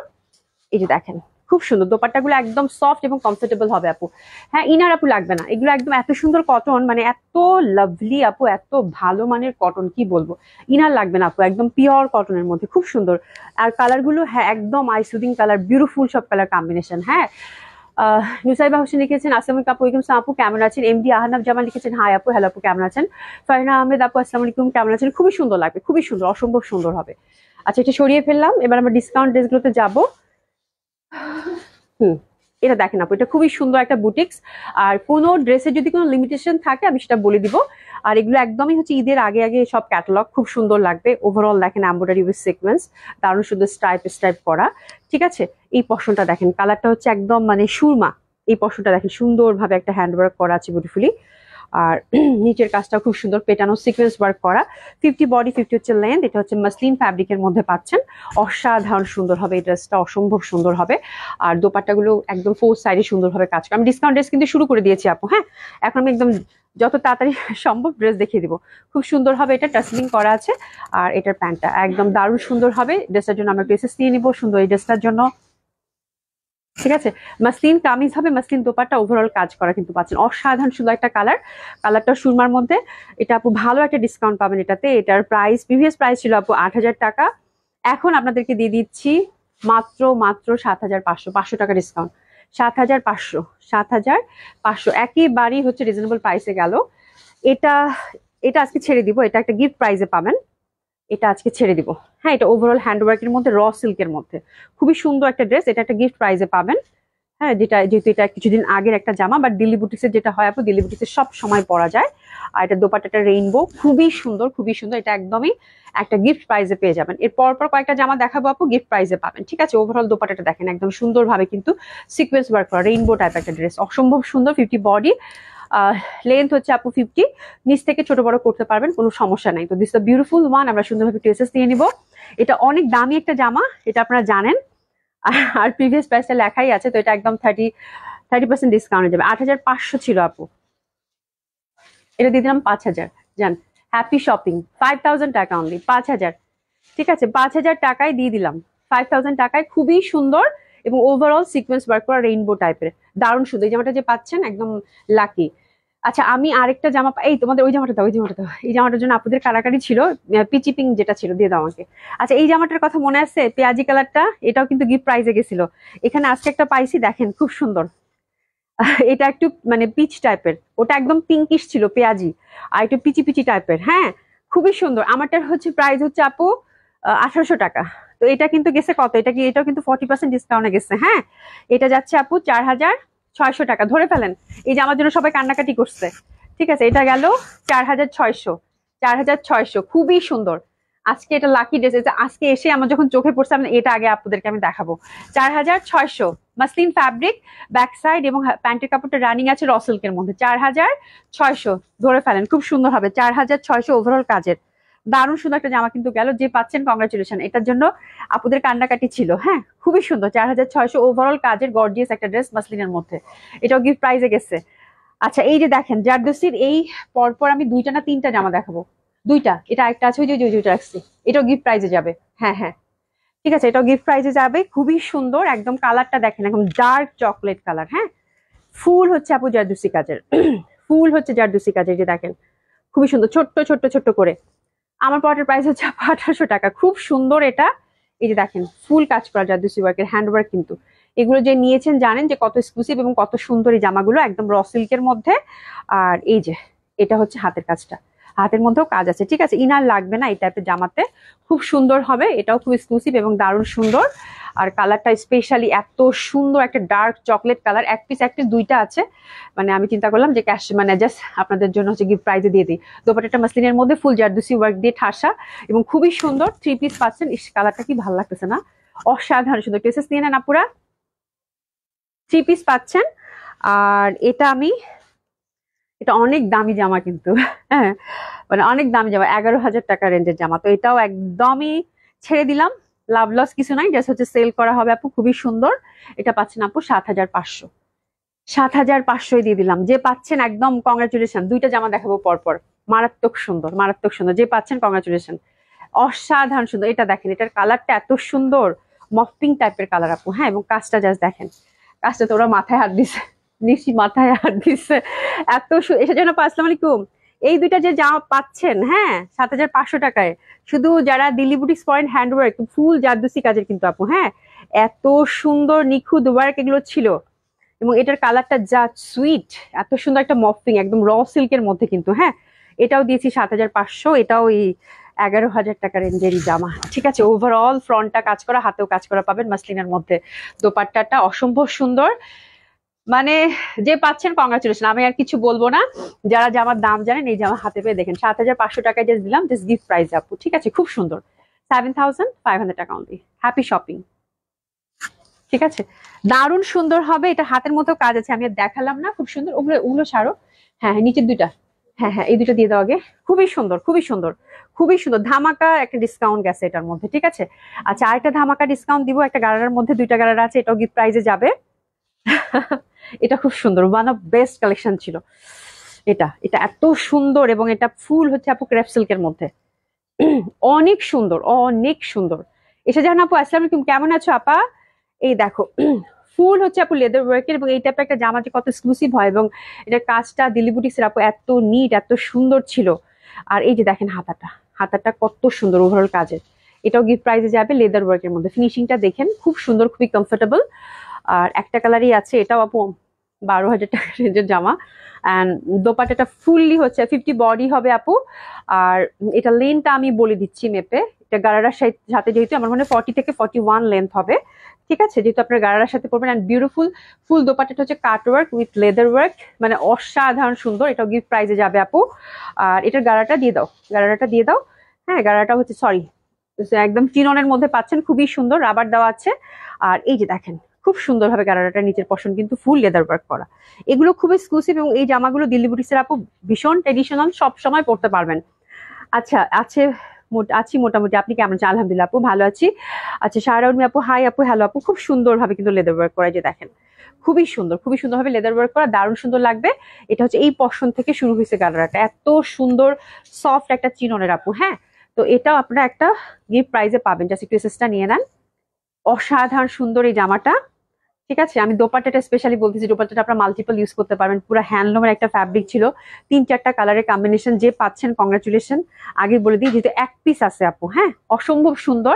এই যে দেখেন খুব সুন্দর দোপাট্টাগুলো, একদম সফট এবং কমফোর্টেবল হবে আপু। হ্যাঁ, ইনার আপু লাগবে না, এগুলো একদম এত সুন্দর কটন, মানে এত লাভলি আপু, এত ভালো মানের কটন, কি বলবো। ইনার লাগবে না আপু, একদম পিওর কটনের মধ্যে খুব সুন্দর। আর কালার গুলো হ্যাঁ একদম আই সুদিং কালার, বিউটিফুল সব কালার কম্বিনেশন। হ্যাঁ, নুসাইবা হোসেন লিখেছেন আসসালামু আলাইকুম আপু, ওয়ালাইকুম আসসালাম আপু, কেমন আছেন? এমডি আহনাফ জামান লিখেছেন হাই আপু, হ্যালো আপু, কেমন আছেন? ফারিনা আহমেদ আপু আসসালামু আলাইকুম, কেমন আছেন? খুবই সুন্দর লাগবে, খুবই সুন্দর, অসম্ভব সুন্দর হবে। আচ্ছা, এটা সরিয়ে ফেললাম, এবার আমরা ডিসকাউন্ট ড্রেসগুলোতে যাবো। এটা দেখেন আপু, এটা খুবই সুন্দর একটা বুটিক্স। আর কোনো ড্রেসের যদি কোনো লিমিটেশন থাকে আমি সেটা বলে দিব। আর এগুলো একদমই হচ্ছে ঈদের আগে আগে সব ক্যাটালগ, খুব সুন্দর লাগবে। ওভারঅল দেখেন এমব্রয়ডারি উইথ সিকোয়েন্স, দারুণ সুন্দর স্ট্রাইপ করা। ঠিক আছে, এই পশনটা দেখেন, কালারটা হচ্ছে একদম মানে সুরমা। এই পশনটা দেখেন সুন্দরভাবে একটা হ্যান্ডওয়ার্ক করা আছে বিউটিফুলি। আর নিচের কাজটা খুব সুন্দর পেটানো সিকোয়েন্স ওয়ার্ক করা। 50 বডি, 50 হচ্ছে লেন্থ। এটা হচ্ছে মাসলিন ফ্যাব্রিকের মধ্যে পাচ্ছেন। অসাধারণ সুন্দর হবে এই ড্রেসটা, অসম্ভব সুন্দর হবে। আর দোপাট্টাগুলো একদম ফোর সাইডে সুন্দরভাবে কাজ করে। আমি ডিসকাউন্ট ড্রেস কিন্তু শুরু করে দিয়েছি আপু। হ্যাঁ, এখন আমি একদম যত তাড়াতাড়ি সম্ভব ড্রেস দেখিয়ে দিব। খুব সুন্দর হবে, এটা টাসলিং করা আছে। আর এটার প্যান্টটা একদম দারুণ সুন্দর হবে। ড্রেসটার জন্য আমরা ড্রেসেস নিয়ে নিবো সুন্দর এই ড্রেসটার জন্য। ঠিক আছে, মাসলিন কামিজ হবে, মাসলিন দোপাট্টা, ওভারঅল কাজ করা কিন্তু পাচ্ছেন। অসাধারণ সুন্দর একটা কালার, কালারটা সুরমার মধ্যে। এটা আপু ভালো একটা ডিসকাউন্ট পাবেন এটাতে। এটার প্রাইস, প্রিভিয়াস প্রাইস ছিল আপু 8000 টাকা, এখন আপনাদেরকে দিয়ে দিচ্ছি মাত্র 7500, 500 টাকা ডিসকাউন্ট। 7500, 7500 একেবারেই হচ্ছে রিজনেবল প্রাইসে গেল। এটা এটা আজকে ছেড়ে দিব, এটা একটা গিফট প্রাইসে পাবেন। এটা আজকে ছেড়ে দিব। হ্যাঁ, এটা ওভারঅল হ্যান্ডওয়ার্কের মধ্যে র সিল্কের মধ্যে খুবই সুন্দর একটা ড্রেস। এটা একটা গিফট প্রাইজে পাবেন। হ্যাঁ, যেহেতু এটা কিছুদিন আগের একটা জামা, বাট দিল্লি বুটিক্সের যেটা হয় আপু, দিল্লি বুটিক্সে সব সময় পরা যায়। আর এটা দোপাট্টাটা রেইনবো, খুবই সুন্দর, খুবই সুন্দর। এটা একদমই একটা গিফট প্রাইজে পেয়ে যাবেন। এর পর কয়েকটা জামা দেখাবো আপু, গিফট প্রাইজে পাবেন। ঠিক আছে, ওভারঅল দোপাট্টাটা দেখেন একদম সুন্দরভাবে কিন্তু সিকোয়েন্স ওয়ার্ক করা, রেইনবো টাইপ একটা ড্রেস, অসম্ভব সুন্দর। 50 বডি, লেন্থ হচ্ছে আপু 50, নিচ থেকে ছোট বড় করতে পারবেন, কোনো সমস্যা নাই। তো দিস দ্য বিউটিফুল ওয়ান, আমরা সুন্দরভাবে ট্রেসেস নিয়ে নিব। এটা অনেক দামি একটা জামা, এটা আপনারা জানেন। আর প্রিভিয়াস প্রাইসটা লেখাই আছে, তো এটা একদম 30% ডিসকাউন্ট হয়ে যাবে। 8500 ছিল আপু, এটা দিয়ে দিলাম 5000। জান, হ্যাপি শপিং, 5000 টাকা অনলি, 5000। ঠিক আছে, 5000 টাকায় দিয়ে দিলাম, 5000 টাকায়। খুবই সুন্দর এবং ওভারঅল সিকোয়েন্স ওয়ার্ক করা, রেইনবো টাইপের, দারুণ সুন্দর। এই জামাটা যে পাচ্ছেন একদম লাকি। আচ্ছা, আমি আরেকটা জামা এই তোমাদের ওই জামাটা দাও, ওই জামাটা দাও। এই জামাটার জন্য আপনাদের কারাকারি ছিল, পিচি পিঙ্ক যেটা ছিল, দিয়ে দাও আমাকে। আচ্ছা, এই জামাটার কথা মনে আছে, পেঁয়াজি কালারটা, এটাও কিন্তু গিফট প্রাইজে গেছিল। এখানে আজকে একটা পাইছি, দেখেন খুব সুন্দর। এটা একটু মানে পিচ টাইপের, ওটা একদম পিঙ্কিশ ছিল পেঁয়াজি, আর একটু পিচি পিচি টাইপের। হ্যাঁ, খুবই সুন্দর। আমারটার হচ্ছে প্রাইস হচ্ছে আপু 1800 টাকা। তো এটা কিন্তু গেছে কত, এটাও কিন্তু 40% ডিসকাউন্টে গেছে। হ্যাঁ, এটা যাচ্ছে আপু 4600 টাকা, ধরে ফেলেন। এই যে আমার জন্য সবাই কান্নাকাটি করছে। ঠিক আছে, এটা গেল 4600, 4600, খুবই সুন্দর। আজকে এটা লাকি ড্রেস, আজকে এসে আমার যখন চোখে পড়ছে, এটা আগে আপনাদেরকে আমি দেখাবো। 4600, মাসলিন ফ্যাব্রিক, ব্যাক সাইড এবং প্যান্টের কাপড়টা রানিং আছে র সিল্কের মধ্যে। 4600, ধরে ফেলেন, খুব সুন্দর হবে। 4600 ওভারঅল কাজের, দারুণ সুন্দর একটা জামা কিন্তু গেল। যে পাচ্ছেন কংগ্রাচুলেশন, এটার জন্য আপুদের কান্নাকাটি ছিল। হ্যাঁ, খুবই সুন্দর। 4600 ওভারঅল কাজের গর্জিয়াস একটা ড্রেস মাসলিনের মধ্যে, এটাও গিফট প্রাইজে গেছে। আচ্ছা, এই যে দেখেন জারদোসির এই পরপর আমি 2টা না 3টা জামা দেখাবো। 2টা, এটা একটা আছে, ওই যে দুইটা রাখছি, এটাও গিফট প্রাইজে যাবে। হ্যাঁ হ্যাঁ, ঠিক আছে, এটাও গিফট প্রাইজে যাবে। খুবই সুন্দর, একদম কালারটা দেখেন, একদম ডার্ক চকলেট কালার। হ্যাঁ, ফুল হচ্ছে আপু জারদোসি কাজের, ফুল হচ্ছে জারদোসি কাজের, যে দেখেন খুবই সুন্দর, ছোট্ট ছোট্ট ছোট্ট করে। আমার পটের প্রাইস হচ্ছে 1800 টাকা, খুব সুন্দর এটা। এই যে দেখেন ফুল কাজ করা জারদোসি ওয়ার্কের, হ্যান্ডওয়ার্ক কিন্তু। এগুলো যে নিয়েছেন জানেন যে কত এক্সক্লুসিভ এবং কত সুন্দর এই জামাগুলো, একদম র সিল্কের মধ্যে। আর এই যে এটা হচ্ছে হাতের কাজটা, হাতের মধ্যেও কাজ আছে, ঠিক আছে। ইনার লাগবে না এই টাইপের জামাতে, খুব সুন্দর হবে। এটাও খুব এক্সক্লুসিভ এবং দারুণ সুন্দর। আর কালারটা স্পেশালি এত সুন্দর, একটা ডার্ক চকলেট কালার। এক পিস দুইটা আছে, মানে আমি চিন্তা করলাম যে ক্যাশ মানে জাস্ট আপনাদের জন্য হচ্ছে গিফট প্রাইজে দিয়ে দিই। দোপাট্টাটা মাসলিনের মধ্যে ফুল জারদুসি ওয়ার্ক দিয়ে ঠাসা এবং খুবই সুন্দর। 3 পিস পাচ্ছেন। ইস, কালারটা কি ভালো লাগতেছে না, অসাধারণ সুন্দর। টেসেস নিয়ে নেন আপুরা, 3 পিস পাচ্ছেন। আর এটা অনেক দামি জামা কিন্তু, হ্যাঁ মানে অনেক দামি জামা, 11,000 টাকা রেঞ্জের জামা। তো এটাও একদমই ছেড়ে দিলাম, লাভ লস কিছু নাই, জাস্ট হচ্ছে সেল করা হবে আপু। খুবই সুন্দর। এটা পাচ্ছেন আপু 7,500, 7,500 দিয়ে দিলাম। যে পাচ্ছেন একদম কংগ্রাচুলেশন। দুইটা জামা দেখাবো পরপর, মারাত্মক সুন্দর, মারাত্মক সুন্দর। যে পাচ্ছেন কংগ্রাচুলেশন, অসাধারণ সুন্দর। এটা দেখেন, এটার কালারটা এত সুন্দর, মফপিং টাইপের কালার আপু, হ্যাঁ। এবং কাজটা জাস্ট দেখেন, কাজটা তো ওরা মাথায় হাত দিছে, নিশ্চয়ই মাথায় হাত দিছে। এটার জন্য আসসালামু আলাইকুম। এই দুইটা যে জামা পাচ্ছেন, হ্যাঁ 7,500 টাকায়, শুধু যারা দিল্লি বুটিক্স পয়েন্ট হ্যান্ডওয়ার্ক ফুল জারদুসি কাজের কিন্তু আপু, হ্যাঁ। এত সুন্দর নিখুঁত ওয়ার্ক এগুলো ছিল। এবং এটার কালারটা যা সুইট, এত সুন্দর একটা মফিং একদম র সিল্কের মধ্যে কিন্তু, হ্যাঁ। এটাও দিয়েছি 7,500। এটাও এই 11,000 টাকা রেঞ্জেরই জামা, ঠিক আছে। ওভারঅল ফ্রন্টটা কাজ করা, হাতেও কাজ করা পাবেন মাসলিনের মধ্যে। দোপাট্টাটা অসম্ভব সুন্দর, মানে যে পাচ্ছেন কংগ্রাচুলেশন। আমি আর কিছু বলবো না, যারা জামার দাম জানেন এই জামা হাতে পেয়ে দেখেন। 7,500 টাকায় জাস্ট দিলাম, জাস্ট গিফট প্রাইস আপু, ঠিক আছে। খুব সুন্দর, 7,500 টাকা অনলি। হ্যাপি শপিং, ঠিক আছে। দারুণ সুন্দর হবে। এটা হাতের মতো কাজ আছে, আমি আর দেখালাম না। খুব সুন্দর। ওগুলো ওগুলো সারো, হ্যাঁ হ্যাঁ নিচের দুইটা, হ্যাঁ হ্যাঁ এই দুটো দিয়ে দাও আগে। খুবই সুন্দর, খুবই সুন্দর, খুবই সুন্দর। ধামাকা একটা ডিসকাউন্ট গেছে এটার মধ্যে, ঠিক আছে। আচ্ছা, আরেকটা ধামাকা ডিসকাউন্ট দিব। একটা গারার মধ্যে দুইটা গারার আছে, এটাও গিফট প্রাইজে যাবে। এটা খুব সুন্দর, ওয়ান অফ বেস্ট কালেকশন ছিল এটা। এটা এত সুন্দর এবং এটা ফুল হচ্ছে আপু ক্রেপ সিল্কের মধ্যে, অনেক সুন্দর, অনেক সুন্দর। এসে জানো আপু, আসসালামু আলাইকুম, কেমন আছো আপা? এই দেখো, ফুল হচ্ছে আপু লেদার ওয়ার্কের এবং এই টাইপের একটা জামা যে কত এক্সক্লুসিভ হয়। এবং এটার কাজটা দিল্লি বুটিক্সের আপু এত নিট, এত সুন্দর ছিল। আর এই যে দেখেন হাতাটা, হাতাটা কত সুন্দর ওভারঅল কাজের। এটাও গিফট প্রাইজে যাবে, লেদার ওয়ার্কের মধ্যে। ফিনিশিংটা দেখেন, খুব সুন্দর, খুবই কমফোর্টেবল। আর একটা কালারই আছে, এটাও আপু 12,000 টাকা রেঞ্জের জামা। অ্যান্ড দোপাট্টাটা ফুললি হচ্ছে 50 বডি হবে আপু। আর এটা লেন্থটা আমি বলে দিচ্ছি মেপে। এটা গারারার সাথে যেহেতু আমার মনে হয় 40 থেকে 41 লেন্থ হবে, ঠিক আছে। যেহেতু আপনার গারারার সাথে পড়বেন। অ্যান্ড বিউটিফুল ফুল দোপাট্টাটা হচ্ছে কাট ওয়ার্ক উইথ লেদার ওয়ার্ক, মানে অসাধারণ সুন্দর। এটাও গিফট প্রাইজে যাবে আপু। আর এটার গারাটা দিয়ে দাও, গারাটা দিয়ে দাও, হ্যাঁ। গারাটা হচ্ছে সরি একদম চিননের মধ্যে পাচ্ছেন, খুবই সুন্দর, রাবার দেওয়া আছে। আর এই যে দেখেন, খুব সুন্দরভাবে গারারাটা নিচের পশন কিন্তু ফুল লেদার ওয়ার্ক করা। এগুলো খুব এক্সক্লুসিভ এবং এই জামাগুলো দিল্লি বুটিক্সের আপু ভীষণ ট্রেডিশনাল, সব সময় পড়তে পারবেন। আচ্ছা আছে, আছি মোটামুটি। আপনি কেমন আছেন? আলহামদুলিল্লাহ আপু, ভালো আছি। আচ্ছা শাহরাউনি আপু, হাই আপু, হ্যালো আপু। খুব সুন্দর ভাবে কিন্তু লেদার ওয়ার্ক করা, যে দেখেন খুবই সুন্দর, খুবই সুন্দর ভাবে লেদার ওয়ার্ক করা, দারুণ সুন্দর লাগবে। এটা হচ্ছে এই পশন থেকে শুরু হয়েছে গারারাটা, এত সুন্দর সফট একটা চিননের আপু, হ্যাঁ। তো এটাও আপনারা একটা গিফট প্রাইজে পাবেন, জাস্ট একটু এসেসটা নিয়ে নেন। অসাধারণ সুন্দর এই জামাটা, ঠিক আছে। আমি দোপাট্টাটা স্পেশালি বলতেছি, দোপাট্টাটা আপনারা মাল্টিপল ইউজ করতে পারবেন। পুরো হ্যান্ডলুমের একটা ফ্যাব্রিক ছিল, 3-4টা কালারের কম্বিনেশন। যে পাচ্ছেন কংগ্রাচুলেশন। আগে বলে দিই যেহেতু এক পিস আছে আপু, হ্যাঁ। অসম্ভব সুন্দর,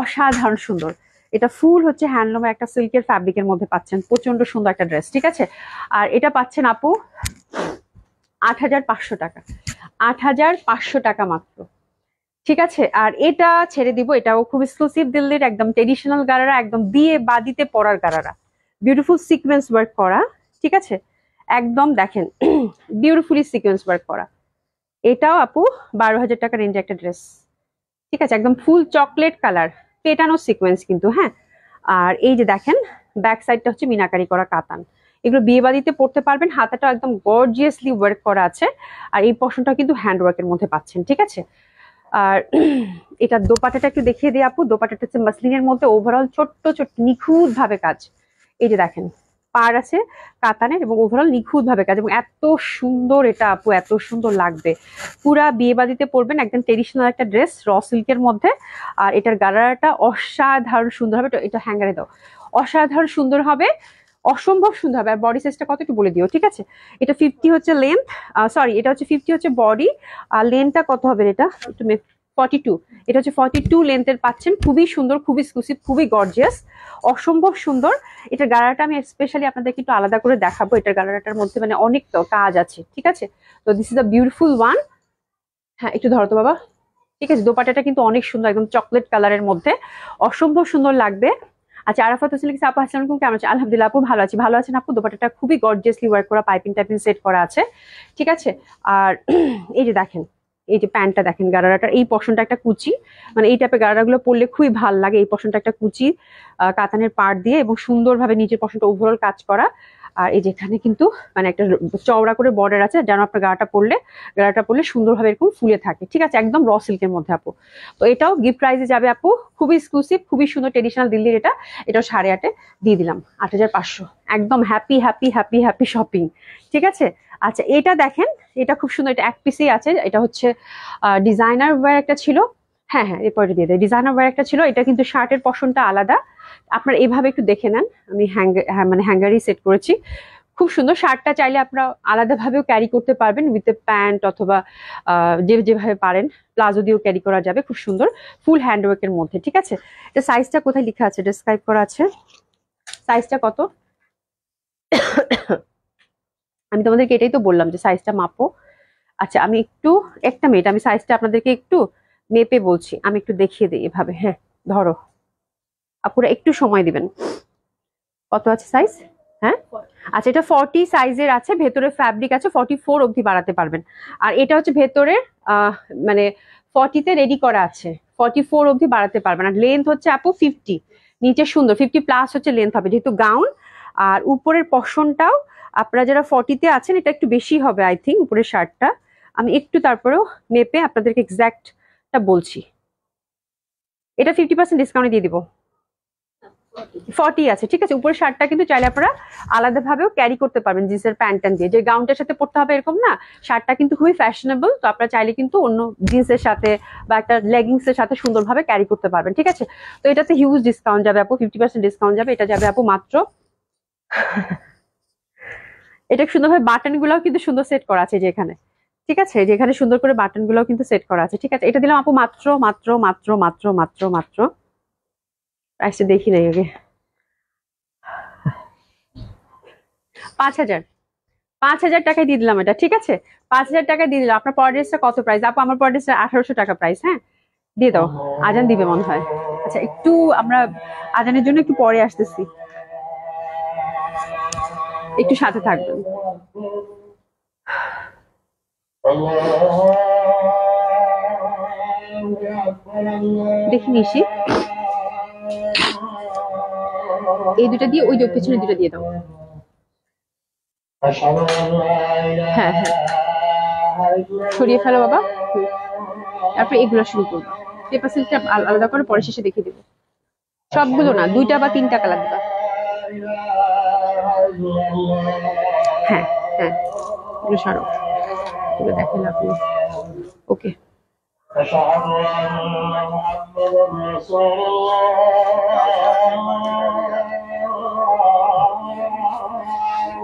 অসাধারণ সুন্দর। এটা ফুল হচ্ছে হ্যান্ডলুমের একটা সিল্কের ফ্যাব্রিকের মধ্যে পাচ্ছেন, প্রচন্ড সুন্দর একটা ড্রেস, ঠিক আছে। আর এটা পাচ্ছেন আপু 8,500 টাকা, 8,500 টাকা মাত্র, ঠিক আছে। আর এটা ছেড়ে দিব, এটাও খুব এক্সক্লুসিভ দিল্লির একদম ট্রেডিশনাল গারারা, একদম বিয়ে বাদিতে পরার গারারা, বিউটিফুল সিকোয়েন্স ওয়ার্ক করা, ঠিক আছে। একদম দেখেন বিউটিফুলি সিকোয়েন্স ওয়ার্ক করা। এটাও আপু 12,000 টাকা রেঞ্জে একটা ড্রেস, ঠিক আছে। একদম ফুল চকলেট কালার, পেটানো সিকোয়েন্স কিন্তু, হ্যাঁ। আর এই যে দেখেন ব্যাক সাইডটা হচ্ছে মিনাকারি করা কাতান। এগুলো বিয়ে বাড়িতে পড়তে পারবেন। হাতাটা একদম গর্জিয়াসলি ওয়ার্ক করা আছে। আর এই পশনটা কিন্তু হ্যান্ড ওয়ার্কের মধ্যে পাচ্ছেন, ঠিক আছে। আর এটা দোপাট্টাটা একটু দেখিয়ে দিই আপু। দোপাট্টাটা হচ্ছে মাসলিনের মধ্যে ওভারঅল ছোট্ট ছোট্ট নিখুঁত ভাবে কাজ। এই যে দেখেন পার আছে কাতানের এবং ওভারঅল নিখুঁত ভাবে কাজ, এবং এত সুন্দর এটা আপু, এত সুন্দর লাগবে। পুরা বিয়ে বাড়িতে পরবেন, একদম ট্রেডিশনাল একটা ড্রেস র সিল্কের মধ্যে। আর এটার গারাটা অসাধারণ সুন্দর হবে। এটা হ্যাঙ্গারে দাও, অসাধারণ সুন্দর হবে, অসম্ভব সুন্দর হবে। আর বডি সাইজটা কত একটু বলে দিও, ঠিক আছে। এটা 50 হচ্ছে লেন্থ, সরি এটা হচ্ছে 50 হচ্ছে বডি। আর লেন্থটা কত হবে এটা একটু 42, এটা হচ্ছে 42 লেন্থের পাচ্ছেন। খুবই সুন্দর, খুবই এক্সক্লুসিভ, খুবই গর্জিয়াস, অসম্ভব সুন্দর। এটার গারাটা আমি স্পেশালি আপনাদেরকে একটু আলাদা করে দেখাবো। এটার গারাটার মধ্যে মানে অনেক কাজ আছে, ঠিক আছে। তো this is a beautiful one. হ্যাঁ একটু ধরো তো বাবা। ঠিক আছে, দোপাট্টাটা কিন্তু অনেক সুন্দর, একদম চকলেট কালারের মধ্যে, অসম্ভব সুন্দর লাগবে। আচ্ছা, আরাফাত হোসেন লিখেছে, আপু আসসালামু আলাইকুম, কেমন আছেন? আলহামদুলিল্লাহ আপু, ভালো আছি। ভালো আছেন আপু? দোপাট্টাটা খুবই গর্জিয়াসলি ওয়ার্ক করা, পাইপিং টাইপিং সেট করা আছে। ঠিক আছে। আর এই যে দেখেন, এই যে প্যান্টটা দেখেন, গারারাটার এই পশনটা একটা কুচি, মানে এই টাইপের গারারাগুলো পরলে খুবই ভাল লাগে। এই পশনটা একটা কুচি কাতানের পাড় দিয়ে এবং সুন্দরভাবে নিচের পশনটা ওভারঅল কাজ করা। আর এই যেখানে কিন্তু মানে একটা চওড়া করে বর্ডার আছে, যেন আপনার গাটা পরলে সুন্দরভাবে এরকম ফুলে থাকে। ঠিক আছে, একদম র সিল্কের মধ্যে আপু। তো এটাও গিফট প্রাইজে যাবে আপু, খুবই এক্সক্লুসিভ, খুবই সুন্দর ট্রেডিশনাল দিল্লির এটা। এটাও 8.5 দিয়ে দিলাম, 8,500। একদম happy happy happy happy shopping. ঠিক আছে। আচ্ছা এটা দেখেন, এটা খুব সুন্দর, এটা এক পিসেই আছে। এটা হচ্ছে ডিজাইনার ওয়্যার একটা ছিল। হ্যাঁ হ্যাঁ, এরপরে দিয়ে দেয়, ডিজাইনার ওয়্যার একটা ছিল। এটা কিন্তু শার্টের পশনটা আলাদা, আপনারা এভাবে একটু দেখে নেন। আমি মানে হ্যাঙ্গারি সেট করেছি। খুব সুন্দর শার্টটা, চাইলে আপনারা আলাদাভাবেও ক্যারি করতে পারবেন উইথ এ প্যান্ট, অথবা যেভাবে পারেন প্লাজো দিয়েও ক্যারি করা যাবে। খুব সুন্দর ফুল হ্যান্ডওয়ার্কের মধ্যে। ঠিক আছে। এটা সাইজটা কোথায় লেখা আছে, ডেসক্রাইব করা আছে, সাইজটা কত? আমি তোমাদেরকে এটাই তো বললাম যে সাইজটা মাপো। আচ্ছা আমি একটু, একটা মিনিট, আমি সাইজটা আপনাদেরকে একটু মেপে বলছি। আমি একটু দেখিয়ে দিই এভাবে। হ্যাঁ ধরো, আপুরা একটু সময় দিবেন। কত আছে সাইজ? হ্যাঁ আচ্ছা, এটা 40 সাইজের আছে, ভেতরে ফ্যাব্রিক আছে, 44 অবধি বাড়াতে পারবেন। আর এটা হচ্ছে ভেতরের মানে 40-তে রেডি করা আছে, 44 অবধি বাড়াতে পারবেন। আর লেন্থ হচ্ছে আপু 50, নিচে সুন্দর 50+ হচ্ছে লেন্থ হবে, যেহেতু গাউন। আর উপরের পশনটাও আপনারা যারা 40-তে আছেন, এটা একটু বেশি হবে আই থিঙ্ক, উপরের শার্টটা। আমি একটু তারপরেও মেপে আপনাদেরকে এক্সাক্টটা বলছি। এটা 50% ডিসকাউন্টে দিয়ে দিব। 40 আছে, ঠিক আছে। উপরের শার্টটা কিন্তু চাইলে আপনারা আলাদাভাবেও ক্যারি করতে পারবেন জিন্সের প্যান্ট দিয়ে, যে গাউনটার সাথে পরতে হবে এরকম না। শার্টটা কিন্তু খুবই ফ্যাশনেবল, তো আপনারা চাইলে কিন্তু অন্য জিন্সের সাথে বা একটা লেগিংস এর সাথে সুন্দরভাবে ক্যারি করতে পারবেন। ঠিক আছে। তো এটাতে হিউজ ডিসকাউন্ট যাবে আপু, 50% ডিসকাউন্ট যাবে। এটা যাবে আপু মাত্র এটা সুন্দরভাবে বাটন গুলাও কিন্তু সুন্দর সেট করা আছে যে এখানে। ঠিক আছে, যেখানে সুন্দর করে বাটন গুলাও কিন্তু সেট করা আছে। ঠিক আছে, এটা দিলাম আপু মাত্র মাত্র মাত্র মাত্র মাত্র মাত্র প্রাইসটা দেখি নাই আগে, 5,000। 5,000 টাকায় দিয়ে দিলাম এটা। ঠিক আছে, 5,000 টাকায় দিয়ে দিলাম। আপনার পরের ড্রেসটা কত প্রাইস আপু? আমার পরের ড্রেসটা 1,800 টাকা প্রাইস। হ্যাঁ দিয়ে দাও, আজান দিবে মনে হয়। আচ্ছা একটু আমরা আজানের জন্য একটু পরে আসতেছি, একটু সাথে থাকবেন। দেখি নিশি, এই দুটা দিয়ে ওই পেছনে দুটা দিয়ে দাও। হ্যাঁ হ্যাঁ, সরিয়ে ফেলো বাবা। তারপর এগুলো শুরু করবো, পেপার সিলটা আলাদা করে পরে শেষে দেখিয়ে দেবো। সবগুলো না, 2টা বা 3টা কালার দিবা। হ্যাঁ হ্যাঁ, এগুলো সারো, এগুলো দেখেন আপনি। ওকে,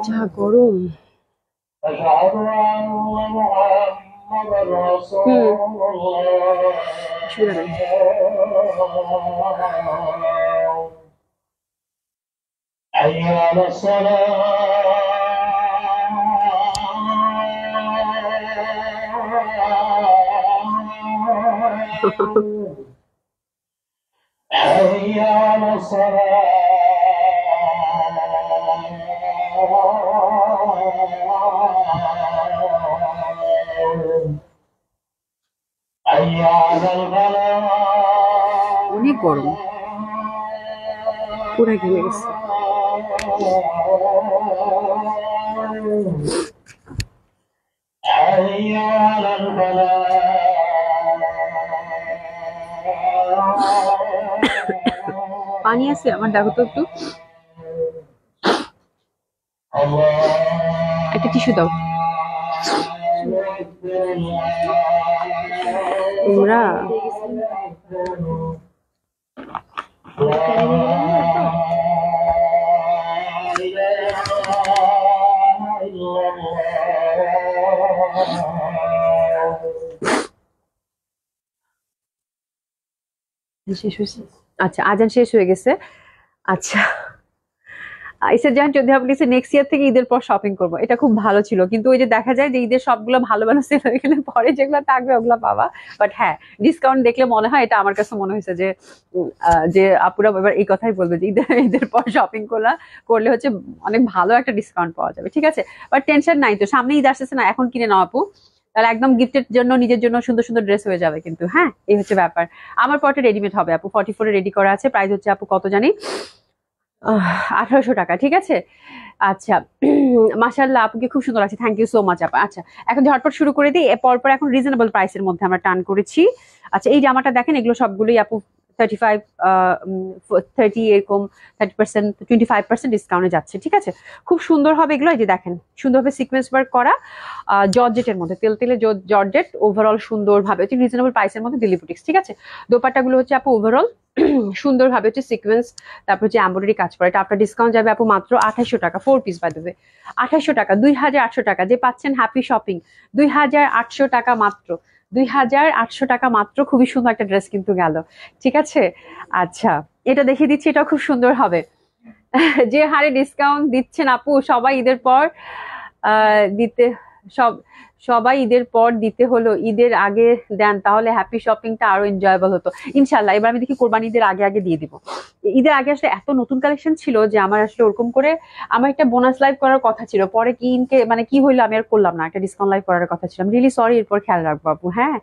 যা গরম। অসুবিধা নেই। অনেক গরম, পুরা ঘেমে গেছে। পানি আছে আমার, দেখো তো একটু, একটা টিস্যু দাও তোমরা। শেষ হয়েছে? আচ্ছা আজান শেষ হয়ে গেছে। আচ্ছা এসে যান যদি আপনি নেক্সট ইয়ার থেকে ঈদের পর শপিং করবো, এটা খুব ভালো ছিল। কিন্তু ওই যে দেখা যায় যে ঈদের সবগুলো ভালো ভালো সেল হয়ে গেলে পরে যেগুলো থাকবে ওগুলো পাবা। বাট হ্যাঁ, ডিসকাউন্ট দেখলে মনে হয়, এটা আমার কাছে মনে হয়েছে যে যে আপুরা এবার এই কথাই বলবে যে ঈদের ঈদের পর শপিং করলে হচ্ছে অনেক ভালো একটা ডিসকাউন্ট পাওয়া যাবে, ঠিক আছে। বাট টেনশন নাই, তো সামনে ঈদ আসতেছে না, এখন কিনে নাও আপু, তাহলে একদম গিফটের জন্য নিজের জন্য সুন্দর সুন্দর ড্রেস হয়ে যাবে কিন্তু। হ্যাঁ, এই হচ্ছে ব্যাপার। আমার পরটা রেডিমেড হবে আপু, 44 রেডি করা আছে। প্রাইস হচ্ছে আপু কত জানি, 1800 টাকা, ঠিক আছে। আচ্ছা, মাশাআল্লাহ আপুকে খুব সুন্দর লাগছে, থ্যাংক ইউ সো মাচ আপা। আচ্ছা, এখন ঝটপট শুরু করে দিই, পরপর এখন রিজনেবল প্রাইসের মধ্যে আমরা টার্ন করেছি। আচ্ছা, এই জামাটা দেখেন, এগুলো সবগুলোই আপু 35, 30, এরকম 30%, 25% ডিসকাউন্টে যাচ্ছে, ঠিক আছে। খুব সুন্দর হবে এগুলো, এই যে দেখেন সুন্দরভাবে সিকোয়েন্স ওয়ার্ক করা, জর্জেটের মধ্যে, তেলে জর্জেট, ওভারঅল সুন্দরভাবে হচ্ছে রিজনেবল প্রাইসের মধ্যে দিল্লি বুটিক্স, ঠিক আছে। দোপাট্টাগুলো হচ্ছে আপু ওভারঅল সুন্দরভাবে হচ্ছে সিকোয়েন্স, তারপর হচ্ছে এমব্রয়ডারি কাজ করা। এটা আপনার ডিসকাউন্ট যাবে আপু মাত্র 2800 টাকা, 4 পিস বাই দেবে 2800 টাকা, 2800 টাকা যে পাচ্ছেন হ্যাপি শপিং, 2800 টাকা মাত্র, 2800 টাকা মাত্র। খুবই সুন্দর একটা ড্রেস কিন্তু গেল, ঠিক আছে। আচ্ছা, এটা দেখিয়ে দিচ্ছি, এটা খুব সুন্দর হবে। যে হারে ডিসকাউন্ট দিচ্ছেন আপু, সবাই ঈদের পর দিতে সব সবাই ঈদের পর দিতে হলো, ঈদের আগে দেন তাহলে হ্যাপি শপিংটা আরো এনজয়েবল হতো ইনশাল্লাহ। এবার আমি দেখি কোরবানি ঈদের আগে আগে দিয়ে দিব। ঈদের আগে আসলে এত নতুন কালেকশন ছিল যে আমার আসলে ওরকম করে আমার একটা বোনাস লাইভ করার কথা ছিল, পরে মানে কি হইলো আমি আর করলাম না, একটা ডিসকাউন্ট লাইভ করার কথা ছিল। আমি রিয়েলি সরি, এরপর খেয়াল রাখবো আপু। হ্যাঁ,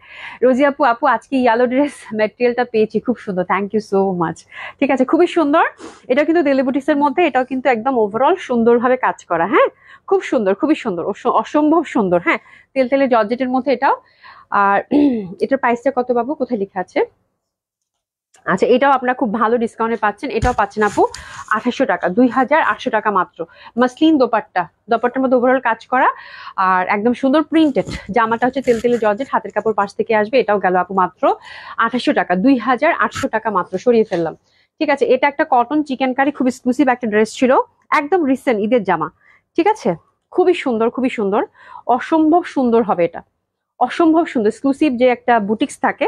রোজি আপু, আজকে ইয়েলো ড্রেস ম্যাটেরিয়ালটা পেয়েছি, খুব সুন্দর, থ্যাংক ইউ সো মাচ। ঠিক আছে, খুবই সুন্দর। এটা কিন্তু দিল্লি বুটিক্স এর মধ্যে, এটাও কিন্তু একদম ওভারঅল সুন্দরভাবে কাজ করা। হ্যাঁ, খুব সুন্দর, খুবই সুন্দর, অসম্ভব সুন্দর। হ্যাঁ, তেলে জর্জেটের মধ্যে এটাও। আর এটার প্রাইসটা কত বাবু, কোথায় লেখা আছে? আচ্ছা, এটাও আপনারা খুব ভালো ডিসকাউন্টে পাচ্ছেন, এটাও পাচ্ছেন আপু 2800 টাকা, 2800 টাকা মাত্র। মাসলিন দোপাট্টার মধ্যে ওভারঅল কাজ করা, আর একদম সুন্দর প্রিন্টেড। জামাটা হচ্ছে তেলে জর্জেট, হাতের কাপড় পাশ থেকে আসবে। এটাও গেল আপু মাত্র 2800 টাকা, 2800 টাকা মাত্র, সরিয়ে ফেললাম। ঠিক আছে, এটা একটা কটন চিকেন কারি, খুব এক্সক্লুসিভ একটা ড্রেস ছিল, একদম রিসেন্ট ঈদের জামা, ঠিক আছে। খুবই সুন্দর, খুবই সুন্দর, অসম্ভব সুন্দর হবে এটা, অসম্ভব সুন্দর। এক্সক্লুসিভ যে একটা বুটিক্স থাকে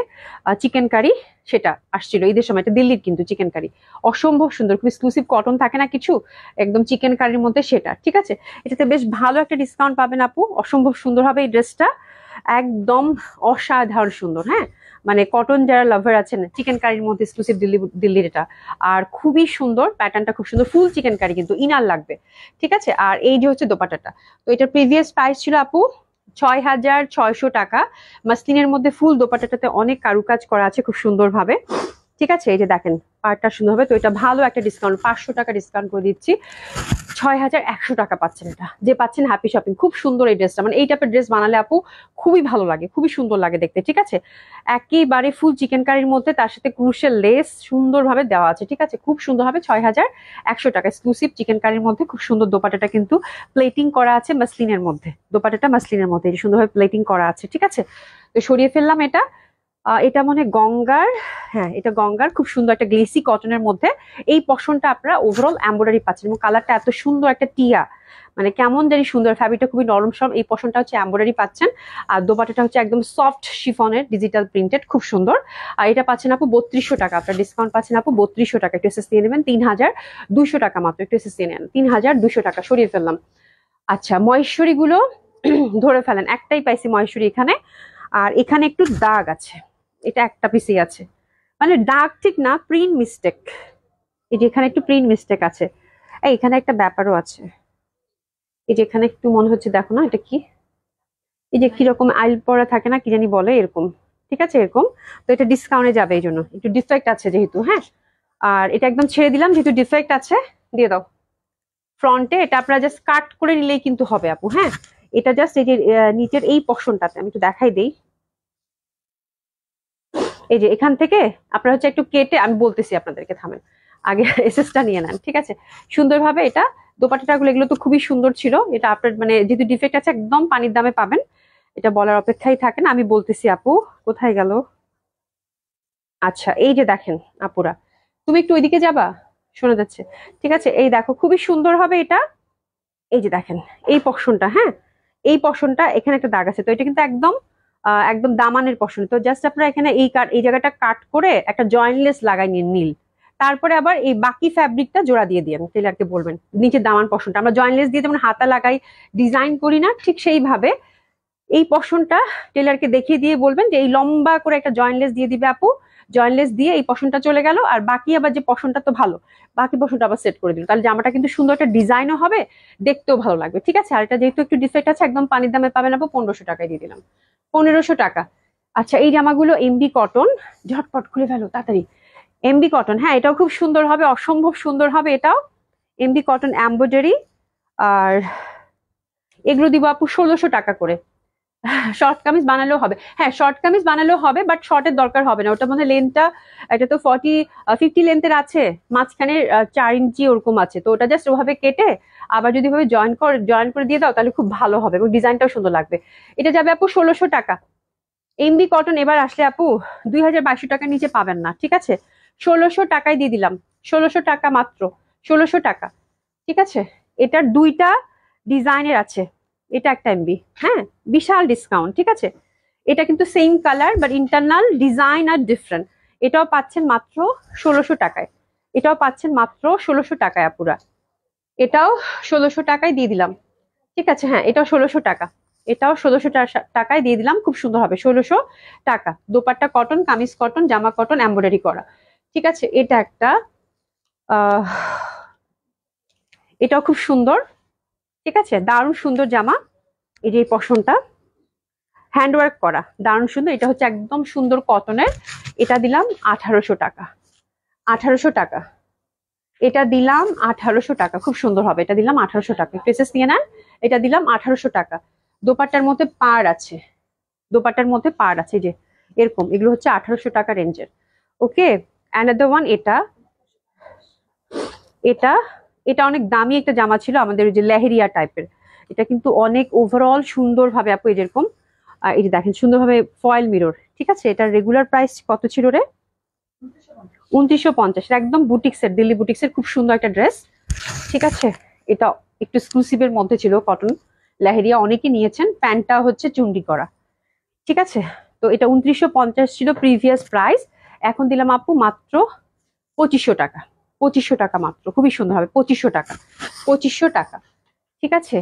চিকেন কারি, সেটা আসছিল ঈদের সময়, এটা দিল্লির কিন্তু চিকেন কারি, অসম্ভব সুন্দর, খুব এক্সক্লুসিভ কটন থাকে না কিছু, একদম চিকেন কারির মধ্যে সেটা, ঠিক আছে। এটাতে বেশ ভালো একটা ডিসকাউন্ট পাবেন আপু, অসম্ভব সুন্দর হবে এই ড্রেসটা, একদম অসাধারণ সুন্দর। হ্যাঁ, মানে কটন যারা লাভার আছেন, চিকেন কারির মধ্যে এক্সক্লুসিভ দিল্লির এটা, আর খুবই সুন্দর, প্যাটার্নটা খুব সুন্দর, ফুল চিকেন কারি কিন্তু, ইনার লাগবে, ঠিক আছে। আর এই যে হচ্ছে দোপাট্টাটা, তো এটার প্রিভিয়াস প্রাইস ছিল আপু 6600 টাকা। মাসলিনের মধ্যে ফুল দোপাট্টাটাতে অনেক কারুকাজ করা আছে খুব সুন্দরভাবে, ঠিক আছে। এই যে দেখেন পার্টটা সুন্দর হবে, তো এটা ভালো একটা ডিসকাউন্ট, 500 টাকা ডিসকাউন্ট করে দিচ্ছি, 6100 টাকা পাচ্ছেন। এটা যে পাচ্ছেন হ্যাপি শপিং, খুব সুন্দর এই ড্রেসটা, মানে এই টাইপের ড্রেস বানালে আপু খুবই ভালো লাগে, খুবই সুন্দর লাগে দেখতে, ঠিক আছে। একেবারে ফুল চিকেন কারির মধ্যে, তার সাথে ক্রুশের লেস সুন্দরভাবে দেওয়া আছে, ঠিক আছে, খুব সুন্দর হবে। 6100 টাকা এক্সক্লুসিভ চিকেন কারির মধ্যে, খুব সুন্দর। দোপাট্টাটা কিন্তু প্লেটিং করা আছে মাসলিনের মধ্যে, দোপাট্টাটা মাসলিনের মধ্যে সুন্দরভাবে প্লেটিং করা আছে, ঠিক আছে। তো সরিয়ে ফেললাম এটা। এটা মনে গঙ্গার, হ্যাঁ এটা গঙ্গার, খুব সুন্দর একটা গ্লেসি কটনের মধ্যে। এই পশনটা আপনারা ওভারঅল এমব্রয়ডারি পাচ্ছেন, এবং কালারটা এত সুন্দর একটা টিয়া, মানে কেমন জানি সুন্দর, ফ্যাব্রিকটা খুবই নরম সরম। এই পশনটা হচ্ছে এমব্রয়ডারি পাচ্ছেন, আর দোপাট্টাটা হচ্ছে একদম সফট শিফনের ডিজিটাল প্রিন্টেড, খুব সুন্দর। আর এটা পাচ্ছেন আপু 3200 টাকা, আপনার ডিসকাউন্ট পাচ্ছেন আপু 3200 টাকা। একটু এসএস দিয়ে নেবেন, 3200 টাকা মাত্র, একটু এসএস দিয়ে নেন, 3200 টাকা, সরিয়ে ফেললাম। আচ্ছা, মহেশ্বরী গুলো ধরে ফেলেন, একটাই পাইছি মহেশ্বরী এখানে, আর এখানে একটু দাগ আছে, এটা একটা পিসি আছে, মানে দাগ ঠিক না, প্রিন্ট মিস্টেক, এই যে এখানে একটু প্রিন্ট মিস্টেক আছে। এখানে একটা ব্যাপারও আছে, এই যে এখানে একটু মনে হচ্ছে, দেখো না এটা কি, এই যে কিরকম আইল পরা থাকে না, কি জানি বলে এরকম, ঠিক আছে এরকম। তো এটা ডিসকাউন্টে যাবে, এই জন্য একটু ডিফেক্ট আছে যেহেতু। হ্যাঁ, আর এটা একদম ছেড়ে দিলাম, যেহেতু ডিফেক্ট আছে দিয়ে দাও ফ্রন্টে। এটা আপনারা জাস্ট কাট করে নিলেই কিন্তু হবে আপু। হ্যাঁ, এটা জাস্ট এই যে নিচের এই পশনটাতে আমি একটু দেখাই দেই, এই যে এখান থেকে আপনারা হচ্ছে একটু কেটে, আমি বলতেছি আপনাদেরকে, থামেন আগে এসএসটা নিয়ে নেন, ঠিক আছে। সুন্দরভাবে এটা দোপাট্টা গুলো, এগুলো তো খুবই সুন্দর ছিল। এটা আপনার মানে যেহেতু ডিফেক্ট আছে, একদম পানির দামে পাবেন, এটা বলার অপেক্ষাই থাকে না, আমি বলতেছি। আপু কোথায় গেল? আচ্ছা, এই যে দেখেন আপুরা, তুমি একটু ওইদিকে যাবা, শোনা যাচ্ছে, ঠিক আছে। এই দেখো খুবই সুন্দর হবে এটা, এই যে দেখেন এই পশনটা, হ্যাঁ এই পশনটা, এখানে একটা দাগ আছে, তো এটা কিন্তু একদম একদম দামানের পশন। তো জাস্ট আপনারা এখানে এই জায়গাটা কাট করে একটা জয়েন্টলেস লাগাই নিন, নীল, তারপরে আবার এই বাকি ফ্যাব্রিকটা জোড়া দিয়ে দিন, টেলারকে বলবেন নিচে দামান পশনটা আমরা জয়েন্টলেস দিয়ে যেমন হাতা লাগাই ডিজাইন করি না, ঠিক সেইভাবে এই পশনটা টেলারকে দেখিয়ে দিয়ে বলবেন যে এই লম্বা করে একটা জয়েন্টলেস দিয়ে দিবে আপু, জয়েন্টলেস দিয়ে এই পশনটা চলে গেল, আর বাকি আবার যে পশনটা তো ভালো, বাকি পশনটা আবার সেট করে দিল, তাহলে জামাটা কিন্তু সুন্দর একটা ডিজাইনও হবে, দেখতেও ভালো লাগবে। ঠিক আছে, আর এটা যেহেতু একটু ডিফেক্ট আছে একদম পানির দামে পাবেন আপু, 1500 টাকায় দিয়ে দিলাম, 1500 টাকা। আচ্ছা এই জামাগুলো এমবি কটন, ঝটপট খুলে ফেলো তাড়াতাড়ি। এমবি কটন, হ্যাঁ এটাও খুব সুন্দর হবে, অসম্ভব সুন্দর হবে এটাও, এমবি কটন এমব্রয়ডারি। আর এগুলো দিব আপু 1600 টাকা করে। শর্ট কামিজ বানালেও হবে, হ্যাঁ শর্ট কামিজ বানালেও হবে, বাট শর্টের দরকার হবে না, ওটা মধ্যে লেন্থটা, এটা তো 50 লেন্থের আছে, মাঝখানে 4 ইঞ্চি ওরকম আছে, তো ওটা জাস্ট ওভাবে কেটে আবার যদি ভাবে জয়েন করে দিয়ে দাও তাহলে খুব ভালো হবে এবং ডিজাইনটাও সুন্দর লাগবে। এটা যাবে আপু 1600 টাকা। এমবি কটন এবার আসলে আপু 2200 টাকার নিচে পাবেন না, ঠিক আছে, 1600 টাকায় দিয়ে দিলাম, 1600 টাকা মাত্র, 1600 টাকা। ঠিক আছে, এটার দুইটা ডিজাইনের আছে, এটা একটা এমবি, হ্যাঁ বিশাল ডিসকাউন্ট। ঠিক আছে, এটা কিন্তু same colour but internal design are different. এটাও পাচ্ছেন মাত্র 1600 টাকায়, এটাও পাচ্ছেন মাত্র 1600 টাকায় আপুরা, এটাও 1600 টাকায় দিয়ে দিলাম। ঠিক আছে, হ্যাঁ এটাও 1600 টাকা, এটাও 1600 টাকায় দিয়ে দিলাম, খুব সুন্দর হবে 1600 টাকা। দোপাট্টা কটন, কামিজ কটন, জামা কটন, এমব্রয়ডারি করা। ঠিক আছে, এটা একটা এটাও খুব সুন্দর। ঠিক আছে, দারুণ সুন্দর জামা, এই যে পশনটা হ্যান্ডওয়ার্ক করা, দারুণ সুন্দর, এটা হচ্ছে একদম সুন্দর কটনের, এটা দিলাম 1800 টাকা, 1800 টাকা, এটা দিলাম 1800 টাকা, খুব সুন্দর হবে, এটা দিলাম 1800 টাকা, প্রেসেস নিয়ে নেন, এটা দিলাম 1800 টাকা। দোপাট্টার মধ্যে পাড় আছে, দোপাট্টার মধ্যে পাড় আছে যে এরকম, এগুলো হচ্ছে 1800 টাকা রেঞ্জের। ওকে, অ্যানাদার ওয়ান, এটা এটা এটা অনেক দামি একটা জামা ছিল আমাদের, ওই যে লেহেরিয়া টাইপের, এটা কিন্তু অনেক ওভারঅল সুন্দর ভাবে আপু এরকম, এই যে দেখেন সুন্দরভাবে ফয়েল মিরর। ঠিক আছে, এটার রেগুলার প্রাইস কত ছিল রে? 2950, একদম বুটিক্সের, দিল্লি বুটিক্সের খুব সুন্দর একটা ড্রেস। ঠিক আছে, এটা একটু এক্সক্লুসিভের মধ্যে ছিল, কটন লেহেরিয়া অনেকে নিয়েছেন, প্যান্টটা হচ্ছে চুন্ডি করা। ঠিক আছে, তো এটা 2950 ছিল প্রিভিয়াস প্রাইস, এখন দিলাম আপু মাত্র 2500 টাকা, 2500 টাকা মাত্র, খুবই সুন্দর হবে 2500 টাকা, 2500 টাকা। ঠিক আছে,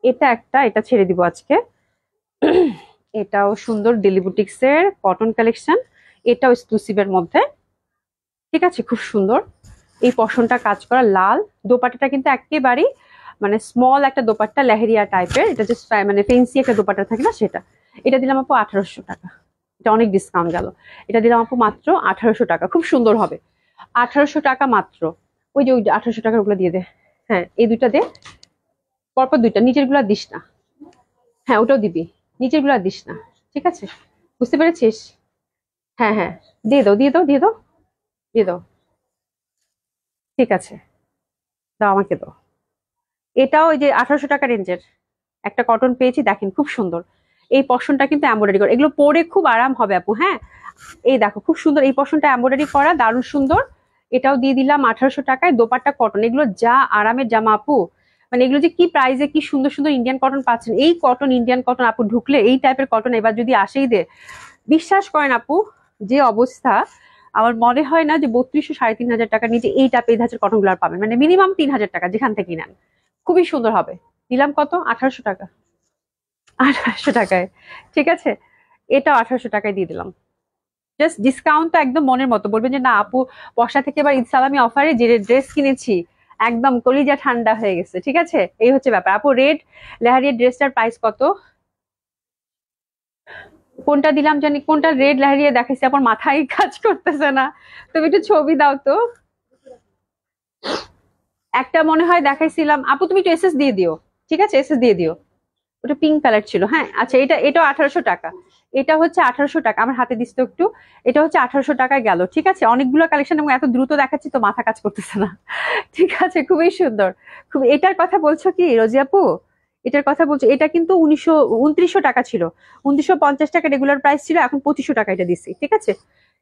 এটা একটা, এটা ছেড়ে দিব আজকে, এটাও সুন্দর দিল্লি বুটিক্সের কটন কালেকশন, এটাও এক্সক্লুসিভের মধ্যে। ঠিক আছে, খুব সুন্দর, এই পশনটা কাজ করা লাল, দোপাট্টাটা কিন্তু একেবারেই মানে স্মল একটা দোপাট্টা লেহেরিয়া টাইপের, এটা জাস্ট মানে ফেন্সি একটা দোপাট্টা থাকে না সেটা। এটা দিলাম আপু 1800 টাকা, এটা অনেক ডিসকাউন্ট গেল, এটা দিলাম আপু মাত্র 1800 টাকা, খুব সুন্দর হবে 1800 টাকা মাত্র। ওই যে 1800 টাকার ওগুলো দিয়ে দে, হ্যাঁ এই দুইটা দে, পরপর দুইটা, নিচের গুলা দিস না, হ্যাঁ ওটাও দিবি, নিচের গুলা দিস না। ঠিক আছে, বুঝতে পেরেছিস? হ্যাঁ হ্যাঁ, দিয়ে দাও দিয়ে দাও দিয়ে দাও দিয়ে দাও, ঠিক আছে দাও আমাকে দাও। এটাও ওই যে 1800 টাকা রেঞ্জের একটা কটন পেয়েছি, দেখেন খুব সুন্দর, এই পশনটা কিন্তু এমব্রয়ডারি করা, এগুলো পরে খুব আরাম হবে আপু। হ্যাঁ এই দেখো খুব সুন্দর, এই পশনটা এমব্রয়ডারি করা, দারুণ সুন্দর, এটাও দিয়ে দিলাম 1800 টাকায়। দোপাট্টা কটন, এগুলো যা আরামের জামা আপু, মানে এগুলো যে কি প্রাইসে কি সুন্দর সুন্দর ইন্ডিয়ান কটন পাচ্ছেন, এই কটন ইন্ডিয়ান কটন আপু ঢুকলে এই টাইপের কটন এবার যদি আসেই দে, বিশ্বাস করেন আপু যে অবস্থা, আমার মনে হয় না যে 3200 3500 টাকার নিচে এই টাইপের ধাঁচের কটন গুলো পাবেন, মানে মিনিমাম 3000 টাকা যেখান থেকে নেন, খুবই সুন্দর হবে। দিলাম কত? 1800 টাকা, 1800 টাকায়। ঠিক আছে, এটাও 1800 টাকায় দিয়ে দিলাম, জাস্ট ডিসকাউন্ট তো একদম মনের মতো, বলবেন যে না আপু বর্ষা থেকে এবার ঈদ সালামি অফারে যে ড্রেস কিনেছি একদম কলিজা ঠান্ডা হয়ে গেছে। ঠিক আছে, এই হচ্ছে ব্যাপার আপু। রেড লেহারিয়ার ড্রেসটার প্রাইস কত? কোনটা দিলাম জানি, কোনটা রেড লেহারিয়া দেখাইছি আপনার মাথায় কাজ করতেছে না, তুমি একটু ছবি দাও তো। একটা মনে হয় দেখাইছিলাম আপু, তুমি একটু এসএস দিয়ে দিও। ঠিক আছে, এসএস দিয়ে দিও, ওটা পিঙ্ক কালার ছিল। হ্যাঁ আচ্ছা, এটাও 1800 টাকা, এটা হচ্ছে 1800 টাকা, আমার হাতে দিস তো একটু, এটা হচ্ছে 1800 টাকায় গেল। ঠিক আছে, অনেকগুলো কালেকশন এবং এত দ্রুত দেখাচ্ছি তো মাথা কাজ করতেছে না। ঠিক আছে, খুবই সুন্দর, খুব। এটার কথা বলছো কি রোজি আপু? এটার কথা বলছো, এটা কিন্তু 2900 টাকা ছিল, 2950 টাকা রেগুলার প্রাইস ছিল, এখন 2500 টাকা এটা দিচ্ছি। ঠিক আছে,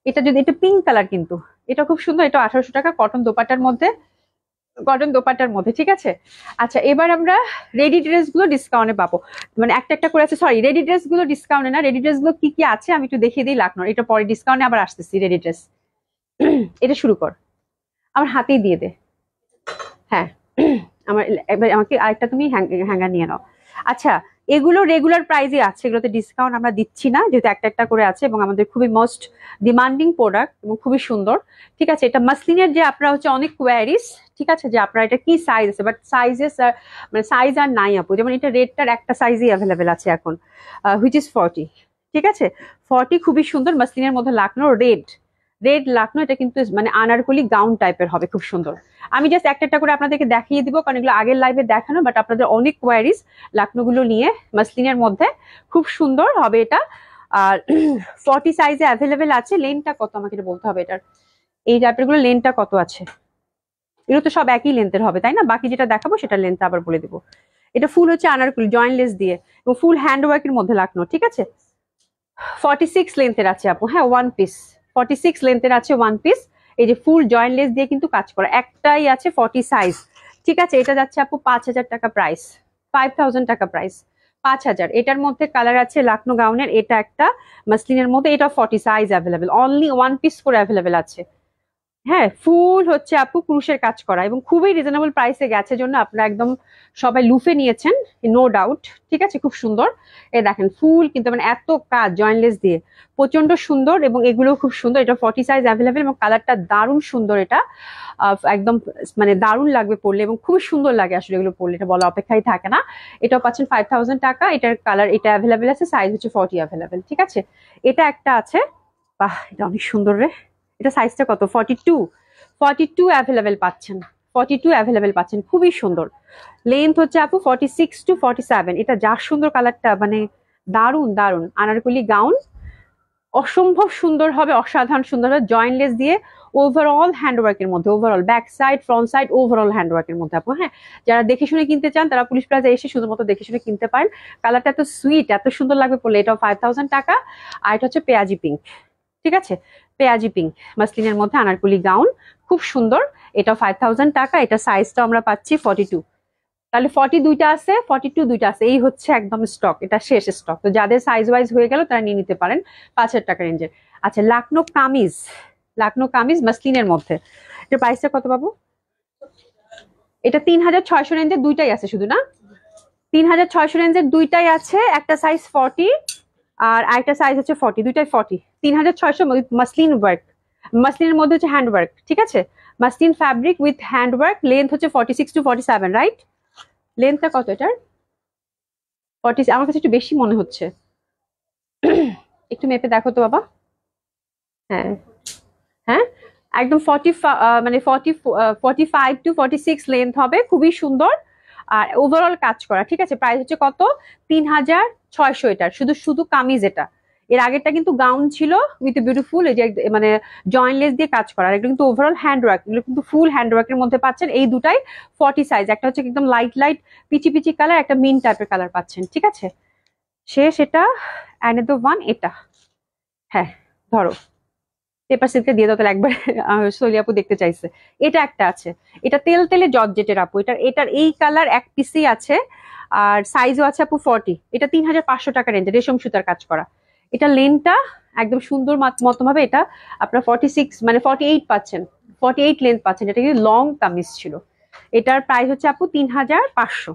এটা যদি, এটা পিঙ্ক কালার কিন্তু, এটা খুব সুন্দর, এটা 1800 টাকা, কটন দোপাট্টার মধ্যে, কটন দোপাট্টার মধ্যে। ঠিক আছে, আচ্ছা এবার আমরা রেডি ড্রেস গুলো ডিসকাউন্টে পাবো, মানে একটা একটা করে আছে, সরি রেডি ড্রেস গুলো ডিসকাউন্টে না, রেডি ড্রেস গুলো কি কি আছে আমি একটু দেখিয়ে দিই লাখনোর, এটা পরে ডিসকাউন্টে আবার আসতেছি। রেডি ড্রেস এটা শুরু কর, আমার হাতেই দিয়ে দে। হ্যাঁ আমার এবার আমাকে আরেকটা তুমি হ্যাঙ্গার নিয়ে নাও। আচ্ছা, এগুলো রেগুলার প্রাইসে আছে, এগুলোতে ডিসকাউন্ট আমরা দিচ্ছি না, যেহেতু একটা একটা করে আছে এবং আমাদের খুবই মোস্ট ডিমান্ডিং প্রোডাক্ট এবং খুবই সুন্দর। ঠিক আছে, এটা মাসলিনের যে আপনারা হচ্ছে অনেক কোয়ারিস, ঠিক আছে, যে আপনারা এটা কি সাইজ আছে, বাট সাইজেস মানে সাইজ আর নাই আপু। যেমন এটা রেডটার একটা সাইজই অ্যাভেলেবেল আছে এখন, হুইচ ইজ 40। ঠিক আছে, 40 খুবই সুন্দর মাসলিনের মধ্যে লাকনো রেড, রেড লাকনো। এটা কিন্তু মানে আনারকলি গাউন টাইপের হবে, খুব সুন্দর। আমি জাস্ট একটা একটা করে আপনাদেরকে দেখিয়ে দিব, কারণ এগুলো আগের লাইভে দেখানো, বাট আপনাদের অনেক কোয়ারিজ লাকনো গুলো নিয়ে। মাসলিনের মধ্যে খুব সুন্দর হবে এটা। আর 40 সাইজে অ্যাভেলেবেল আছে। লেনটা কত আমাকে এটা বলতে হবে, এটার এই টাইপের গুলো লেনটা কত আছে। এগুলো তো সব একই লেন্থের হবে তাই না, বাকি যেটা দেখাবো সেটা লেন্থ আবার বলে দিব। এটা ফুল হচ্ছে আনারকলি জয়েন্টলেস দিয়ে এবং ফুল হ্যান্ড ওয়ার্কের মধ্যে লাকনো। ঠিক আছে, 46 লেন্থের আছে আপু। হ্যাঁ, ওয়ান পিস 46 লেন্থের আছে ওয়ান পিস। এই যে ফুল জয়েন্টলেস দিয়ে কিন্তু কাজ করা, একটাই আছে 40 সাইজ। ঠিক আছে, এটা যাচ্ছে আপু 5,000 টাকা প্রাইস, 5,000 টাকা প্রাইস, 5,000। এটার মধ্যে কালার আছে লাকনো গাউনের, এটা একটা মাসলিনের মধ্যে, এটা 40 size available, only one piece করে অ্যাভেলেবেল আছে। হ্যাঁ, ফুল হচ্ছে আপু ক্রুশের কাজ করা এবং খুবই রিজনেবল প্রাইসে গেছে, জন্য আপনারা একদম সবাই লুফে নিয়েছেন, নো ডাউট। ঠিক আছে, খুব সুন্দর। এই দেখেন ফুল কিন্তু মানে এত কাজ জয়েন্টলেস দিয়ে, প্রচন্ড সুন্দর এবং এগুলো খুব সুন্দর। এটা 40 সাইজ অ্যাভেলেবেল এবং কালারটা দারুণ সুন্দর। এটা একদম মানে দারুণ লাগবে পরলে এবং খুবই সুন্দর লাগে আসলে এগুলো পরলে, এটা বলা অপেক্ষাই থাকে না। এটাও পাচ্ছেন 5,000 টাকা। এটার কালার এটা অ্যাভেলেবেল আছে, সাইজ হচ্ছে 40 অ্যাভেলেবেল। ঠিক আছে, এটা একটা আছে, বাহ এটা অনেক সুন্দর রে। এটা সাইজটা কত, 42, 42 অ্যাভেলেবেল পাচ্ছেন, 42 অ্যাভেলেবেল পাচ্ছেন, খুবই সুন্দর। লেন্থ হচ্ছে আপু 46 to 47। এটা যা সুন্দর কালারটা, মানে দারুণ দারুণ আনারকলি গাউন, অসম্ভব সুন্দর হবে, অসাধারণ সুন্দর হবে জয়েন্টলেস দিয়ে, ওভারঅল হ্যান্ডওয়ার্কের মধ্যে, overall back side front side overall হ্যান্ডওয়ার্কের মধ্যে আপু। হ্যাঁ, যারা দেখে শুনে কিনতে চান তারা পুলিশ প্লাজা এসে শুধুমাত্র দেখে শুনে কিনতে পারেন। কালারটা এত সুইট, এত সুন্দর লাগবে পড়লে। এটাও 5,000 টাকা। আর এটা হচ্ছে পেঁয়াজি পিঙ্ক। ঠিক আছে, পেঁয়াজি পিঙ্ক মাসলিনের মধ্যে আনারকলি গাউন, খুব সুন্দর। এটা 5,000 টাকা। এটা সাইজটা আমরা পাচ্ছি 42। তাহলে 40 দুইটা আছে, 42 দুইটা আছে, এই হচ্ছে একদম স্টক, এটা শেষ স্টক। তো যাদের সাইজ ওয়াইজ হয়ে গেল তারা নিয়ে নিতে পারেন 5,000 টাকা রেঞ্জের। আচ্ছা, লাকনো কামিজ, লাকনো কামিজ মাসলিনের মধ্যে, এটার প্রাইসটা কত পাবো? এটা 3,600 রেঞ্জের দুইটাই আছে শুধু না, 3,600 রেঞ্জের দুইটাই আছে। একটা সাইজ 40 আর আরেকটা সাইজ হচ্ছে 40, দুইটাই 40। 3,600 মাসলিন ওয়ার্ক, মাসলিনের মধ্যে হচ্ছে হ্যান্ড ওয়ার্ক। ঠিক আছে, muslin fabric with hand work. Length হচ্ছে 46 to 47, রাইট? লেন্থটা কত এটার? 40, আমার কাছে একটু বেশি মনে হচ্ছে। একটু মেপে দেখো তো বাবা। হ্যাঁ হ্যাঁ, একদম 40 মানে 45 to 46 লেন্থ হবে, খুবই সুন্দর। আর ওভারঅল কাজ করা। ঠিক আছে, প্রাইস হচ্ছে কত? 3,600। এটার শুধু শুধু কামিজ। এটা এর আগেরটা কিন্তু গাউন ছিল উইথ বিউটিফুল এই যে মানে জয়েন্টলেস দিয়ে কাজ করা। এটা কিন্তু ওভারঅল হ্যান্ড ওয়ার্ক, এগুলো কিন্তু ফুল হ্যান্ড ওয়ার্কের মধ্যে পাচ্ছেন। এই দুটাই 40 সাইজ। একটা হচ্ছে একদম light light peachy peachy colour, একটা মিন টাইপের কালার পাচ্ছেন। ঠিক আছে, শেষ এটা। অ্যানাদার ওয়ান, এটা। হ্যাঁ, ধরো পেপার সিল্কে দিয়ে দাও তাহলে একবার, সলি আপু দেখতে চাইছে। এটা একটা আছে, এটা তেল তেলে জর্জেটের আপু। এটার এই কালার এক পিসই আছে আর সাইজও আছে আপু 40। এটা 3,500 টাকা রেঞ্জে, রেশম সুতার কাজ করা। এটা লেনটা একদম সুন্দর মতো ভাবে, এটা আপনার 46 মানে 48 পাচ্ছেন, 48 লেন্থ পাচ্ছেন। এটা কিন্তু লং কামিজ ছিল। এটার প্রাইস হচ্ছে আপু 3,500।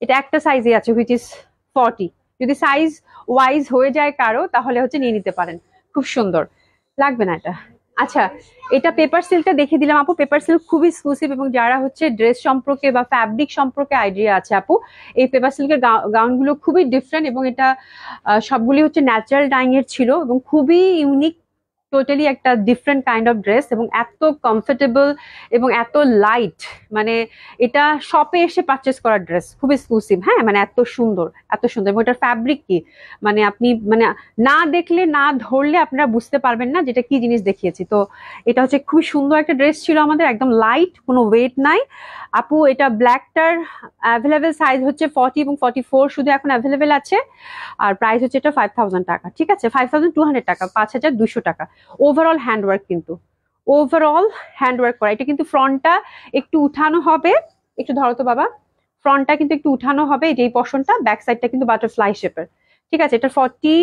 এটা একটা সাইজে আছে হুইচ ইজ 40। যদি সাইজ ওয়াইজ হয়ে যায় কারো তাহলে হচ্ছে নিয়ে নিতে পারেন, খুব সুন্দর লাগবে না এটা। আচ্ছা, এটা পেপার সিল্কটা দেখে দিলাম আপু। পেপার সিল্ক খুবই এক্সক্লুসিভ এবং যারা হচ্ছে ড্রেস সম্পর্কে বা ফ্যাব্রিক সম্পর্কে আইডিয়া আছে আপু, এই পেপার সিল্কের গাউন গুলো খুবই ডিফারেন্ট এবং এটা সবগুলি হচ্ছে ন্যাচারাল ডাইং এর ছিল এবং খুবই ইউনিক, টোটালি একটা ডিফারেন্ট কাইন্ড অফ ড্রেস এবং এত কমফোর্টেবল এবং এত লাইট, মানে এটা শপে এসে পারচেস করার ড্রেস, খুব এক্সক্লুসিভ। হ্যাঁ, মানে এত সুন্দর, এত সুন্দর। এবং এটার ফ্যাব্রিক কি, মানে আপনি মানে না দেখলে না ধরলে আপনারা বুঝতে পারবেন না যেটা কি জিনিস দেখিয়েছি। তো এটা হচ্ছে খুবই সুন্দর একটা ড্রেস ছিল আমাদের, একদম লাইট, কোনো ওয়েট নাই আপু। এটা ব্ল্যাকটার অ্যাভেলেবেল সাইজ হচ্ছে 40 এবং 44 শুধু এখন অ্যাভেলেবেল আছে। আর প্রাইস হচ্ছে এটা 5,000 টাকা। ঠিক আছে, 5,200 টাকা, 5,200 টাকা। ওভারঅল হ্যান্ডওয়ার্ক কিন্তু, ওভারঅল হ্যান্ডওয়ার্ক করা। এটা কিন্তু ফ্রন্টটা একটু উঠানো হবে, একটু ধরো তো বাবা, ফ্রন্টটা কিন্তু একটু উঠানো হবে এই যে পশনটা, ব্যাক সাইডটা কিন্তু বাটারফ্লাই শেপের। ঠিক আছে, এটা 40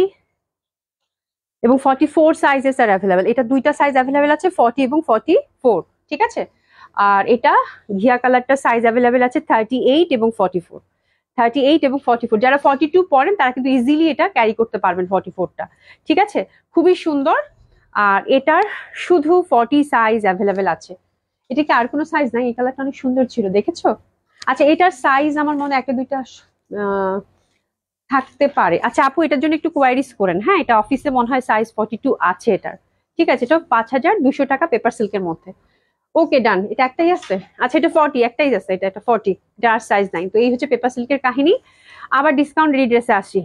এবং 44 সাইজেস আর অ্যাভেলেবেল। এটা দুইটা সাইজ অ্যাভেলেবেল আছে, 40 এবং 44। ঠিক আছে, আর এটা ঘিয়া কালারটা সাইজ অ্যাভেলেবেল আছে 38 এবং 44। 38 এবং 44, যারা 42 পরেন তারা কিন্তু ইজিলি এটা ক্যারি করতে পারবেন 44টা। ঠিক আছে, খুবই সুন্দর। আর এটার শুধু 40 সাইজ অ্যাভেলেবেল আছে। এটা কি আর কোনো সাইজ নাই? এই কালারটা অনেক সুন্দর ছিল, দেখেছো? আচ্ছা, এটার সাইজ আমার মনে হয় একটা দুইটা থাকতে পারে। আচ্ছা আপু, এটার জন্য একটু কোয়ারিজ করেন। হ্যাঁ, এটা অফিসে মনে হয় সাইজ 42 আছে এটার। ঠিক আছে, এটা 5200 টাকা পেপার সিল্কের মধ্যে। ওকে ডান, এটা একটাই আছে। আচ্ছা, এটা 40 একটাই আছে, এটা 40, এটা আর সাইজ নাই। তো এই হচ্ছে পেপার সিল্কের কাহিনী। আবার ডিসকাউন্ট রেডি ড্রেসে আসি।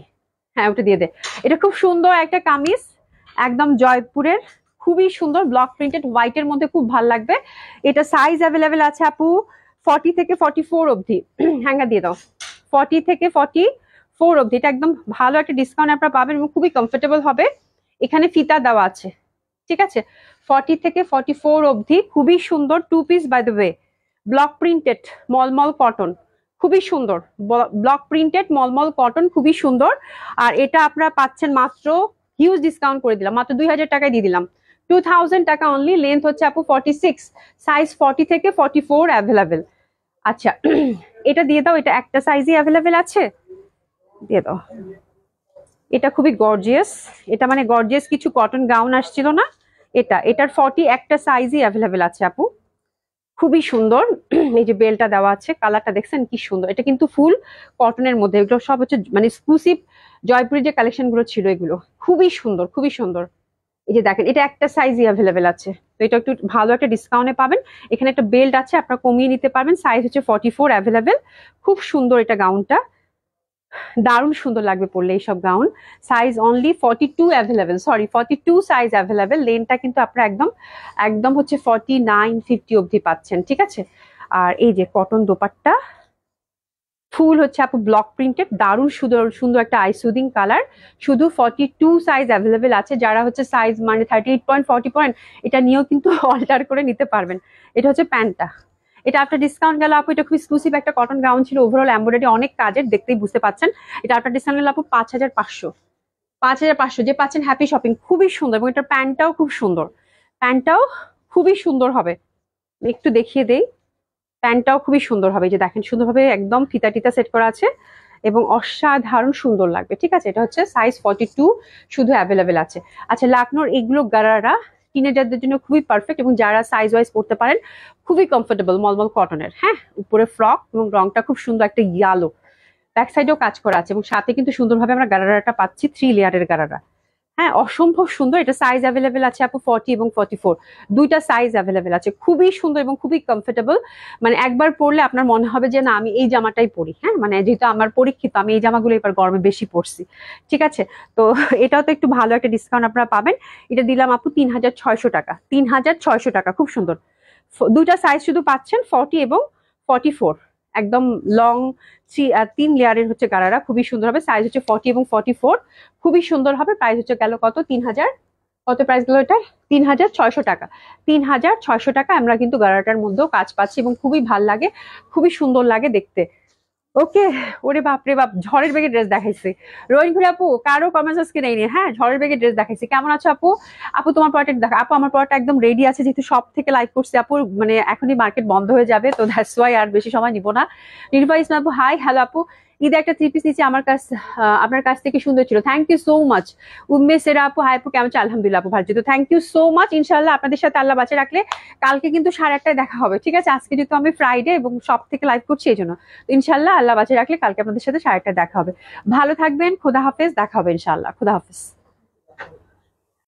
হ্যাঁ, ওটা দিয়ে দে। এটা খুব সুন্দর একটা কামিজ, একদম জয়পুরের, খুবই সুন্দর ব্লক প্রিন্টেড হোয়াইটের মধ্যে, খুব ভালো লাগবে। এটা সাইজ অ্যাভেলেবেল আছে আপু 40 থেকে 44 অবধি। হ্যাঙ্গা দিয়ে দাও। 40 থেকে 44 অবধি, এটা একদম ভালো একটা ডিসকাউন্ট আপনারা পাবেন এবং খুবই কমফোর্টেবল হবে। এখানে ফিতা দেওয়া আছে। ঠিক আছে, 40 থেকে 44 অবধি, খুবই সুন্দর। 2 piece by the way, block printed mulmul cotton, খুবই সুন্দর। ব্লক প্রিন্টেড মলমল কটন, খুবই সুন্দর। আর এটা আপনারা পাচ্ছেন মাত্র, হিউজ ডিসকাউন্ট করে দিলাম, মাত্র 2000 টাকায় দিয়ে দিলাম। 2000 টাকা অনলি। লেন্থ হচ্ছে আপু 46, সাইজ 40 থেকে 44 অ্যাভেলেবেল। আচ্ছা, এটা দিয়ে দাও। এটা একটা সাইজই অ্যাভেলেবেল আছে, দিয়ে দাও। এটা খুবই গর্জিয়াস, এটা মানে গর্জিয়াস কিছু কটন গাউন আসছিল না, এটার 40 একটা সাইজই অ্যাভেলেবেল আছে আপু, খুবই সুন্দর। এই যে বেলটা দেওয়া আছে, কালারটা দেখছেন কি সুন্দর। এটা কিন্তু ফুল কটনের মধ্যে, এগুলো সব হচ্ছে মানে এক্সক্লুসিভ জয়পুরি যে কালেকশন গুলো ছিল, এগুলো খুবই সুন্দর, খুবই সুন্দর। এই যে দেখেন, এটা একটা সাইজই অ্যাভেলেবেল আছে। তো এটা একটু ভালো একটা ডিসকাউন্টে পাবেন। এখানে একটা বেল্ট আছে, আপনারা কমিয়ে নিতে পারবেন। সাইজ হচ্ছে 44 অ্যাভেলেবেল। খুব সুন্দর এটা গাউনটা, দারুণ সুন্দর লাগবে পরলে এইসব gown. Size only 42 available, sorry 42 size available. লেনটা কিন্তু আপনারা একদম একদম হচ্ছে 49 50 অবধি পাচ্ছেন। ঠিক আছে, আর এই যে কটন দোপাট্টা, ফুল হচ্ছে আপু ব্লক প্রিন্টেড, দারুণ সুন্দর সুন্দর একটা আই সুদিং কালার। শুধু 42 সাইজ অ্যাভেলেবেল আছে। যারা হচ্ছে সাইজ মানে 38.40, এটা নিয়েও কিন্তু অল্টার করে নিতে পারবেন। এটা হচ্ছে প্যান্টটা, এটা আপনার ডিসকাউন্ট গেল আপু, এটা খুব এক্সক্লুসিভ একটা কটন গাউন ছিল, ওভারঅল এমব্রয়ডারি অনেক কাজের, দেখতেই বুঝতে পাচ্ছেন। এটা আপনার ডিসকাউন্ট গেল আপু 5500। 5500 যে পাচ্ছেন হ্যাপি শপিং। খুবই সুন্দর, এবং এটার প্যান্টটাও খুব সুন্দর, প্যান্টটাও খুবই সুন্দর হবে। একটু দেখিয়ে দেই, প্যান্টটাও খুবই সুন্দর হবে। এই যে দেখেন, সুন্দরভাবে একদম ফিতা টিতা সেট করা আছে এবং অসাধারণ সুন্দর লাগবে। ঠিক আছে, এটা হচ্ছে সাইজ 42 শুধু অ্যাভেলেবেল আছে। আচ্ছা, লাকনোর এগুলো গারারা টিনেজারদের জন্য খুবই পারফেক্ট, এবং যারা সাইজ ওয়াইজ পড়তে পারেন, খুবই কমফোর্টেবল মলমল কটনের। হ্যাঁ, উপরে ফ্রক এবং রংটা খুব সুন্দর একটা ইয়ালো, ব্যাক সাইডেও কাজ করা আছে, এবং সাথে কিন্তু সুন্দরভাবে আমরা গারারাটা পাচ্ছি 3 লেয়ারের গারারা। হ্যাঁ, অসম্ভব সুন্দর। এটা সাইজ অ্যাভেলেবেল আছে আপু 40 এবং 44, দুইটা সাইজ অ্যাভেলেবেল আছে। খুবই সুন্দর এবং খুবই কমফোর্টেবল, মানে একবার পরলে আপনার মনে হবে যে না, আমি এই জামাটাই পরি। হ্যাঁ, মানে যেহেতু আমার পরীক্ষিত, আমি এই জামাগুলো এবার গরমে বেশি পরছি। ঠিক আছে, তো এটাও তো একটু ভালো একটা ডিসকাউন্ট আপনারা পাবেন। এটা দিলাম আপু 3600 টাকা, 3600 টাকা, খুব সুন্দর। দুইটা সাইজ শুধু পাচ্ছেন 40 এবং 44, একদম লং 3 লেয়ারের হচ্ছে গারারা, খুবই সুন্দর হবে। সাইজ হচ্ছে 40 এবং 44, খুবই সুন্দর হবে। প্রাইস হচ্ছে গেল কত, 3000, কত প্রাইস গেল এটা, 3600 টাকা। 3600 টাকা আমরা কিন্তু গারাটার মধ্যেও কাজ পাচ্ছি, এবং খুবই ভাল লাগে, খুবই সুন্দর লাগে দেখতে। ওকে, ওরে বাপরে বাপ, ঝড়ের বেগে ড্রেস দেখাইছি। রোহিন ঘুরে আপু, কারো কমেন্টস আজকে নেই। হ্যাঁ, ঝড়ের বেগে ড্রেস দেখাইছি। কেমন আছো আপু? আপু তোমার প্রোডাক্ট দেখা। আপু আমার প্রোডাক্ট একদম রেডি আছে, যেহেতু সব থেকে লাইভ করছি আপু, মানে এখনই মার্কেট বন্ধ হয়ে যাবে, তো দ্যাটস ওয়াই আর বেশি সময় নিব না। নির্ভয় ইসলাম আপু, হাই হ্যালো আপু, ঈদে একটা 3 পিস নিচে আপনার কাছ থেকে সুন্দর ছিল, thank you so much. Umme সেরা আপু, হাই আপু, কেমন আছো? আলহামদুলিল্লাহ আপু, ভালো। তো থ্যাংক ইউ সো মাচ। ইনশাল্লাহ আপনাদের সাথে আল্লাহ বাঁচিয়ে রাখলে কালকে কিন্তু 8:30টায় দেখা হবে। ঠিক আছে, আজকে যেহেতু আমি ফ্রাইডে এবং সব থেকে লাইভ করছি, এই জন্য ইনশাল্লাহ আল্লাহ বাঁচিয়ে রাখলে কালকে আপনাদের সাথে 8:30টায় দেখা হবে। ভালো থাকবেন, খোদা হাফেজ, দেখা হবে ইনশাল্লাহ, খোদা হাফেজ।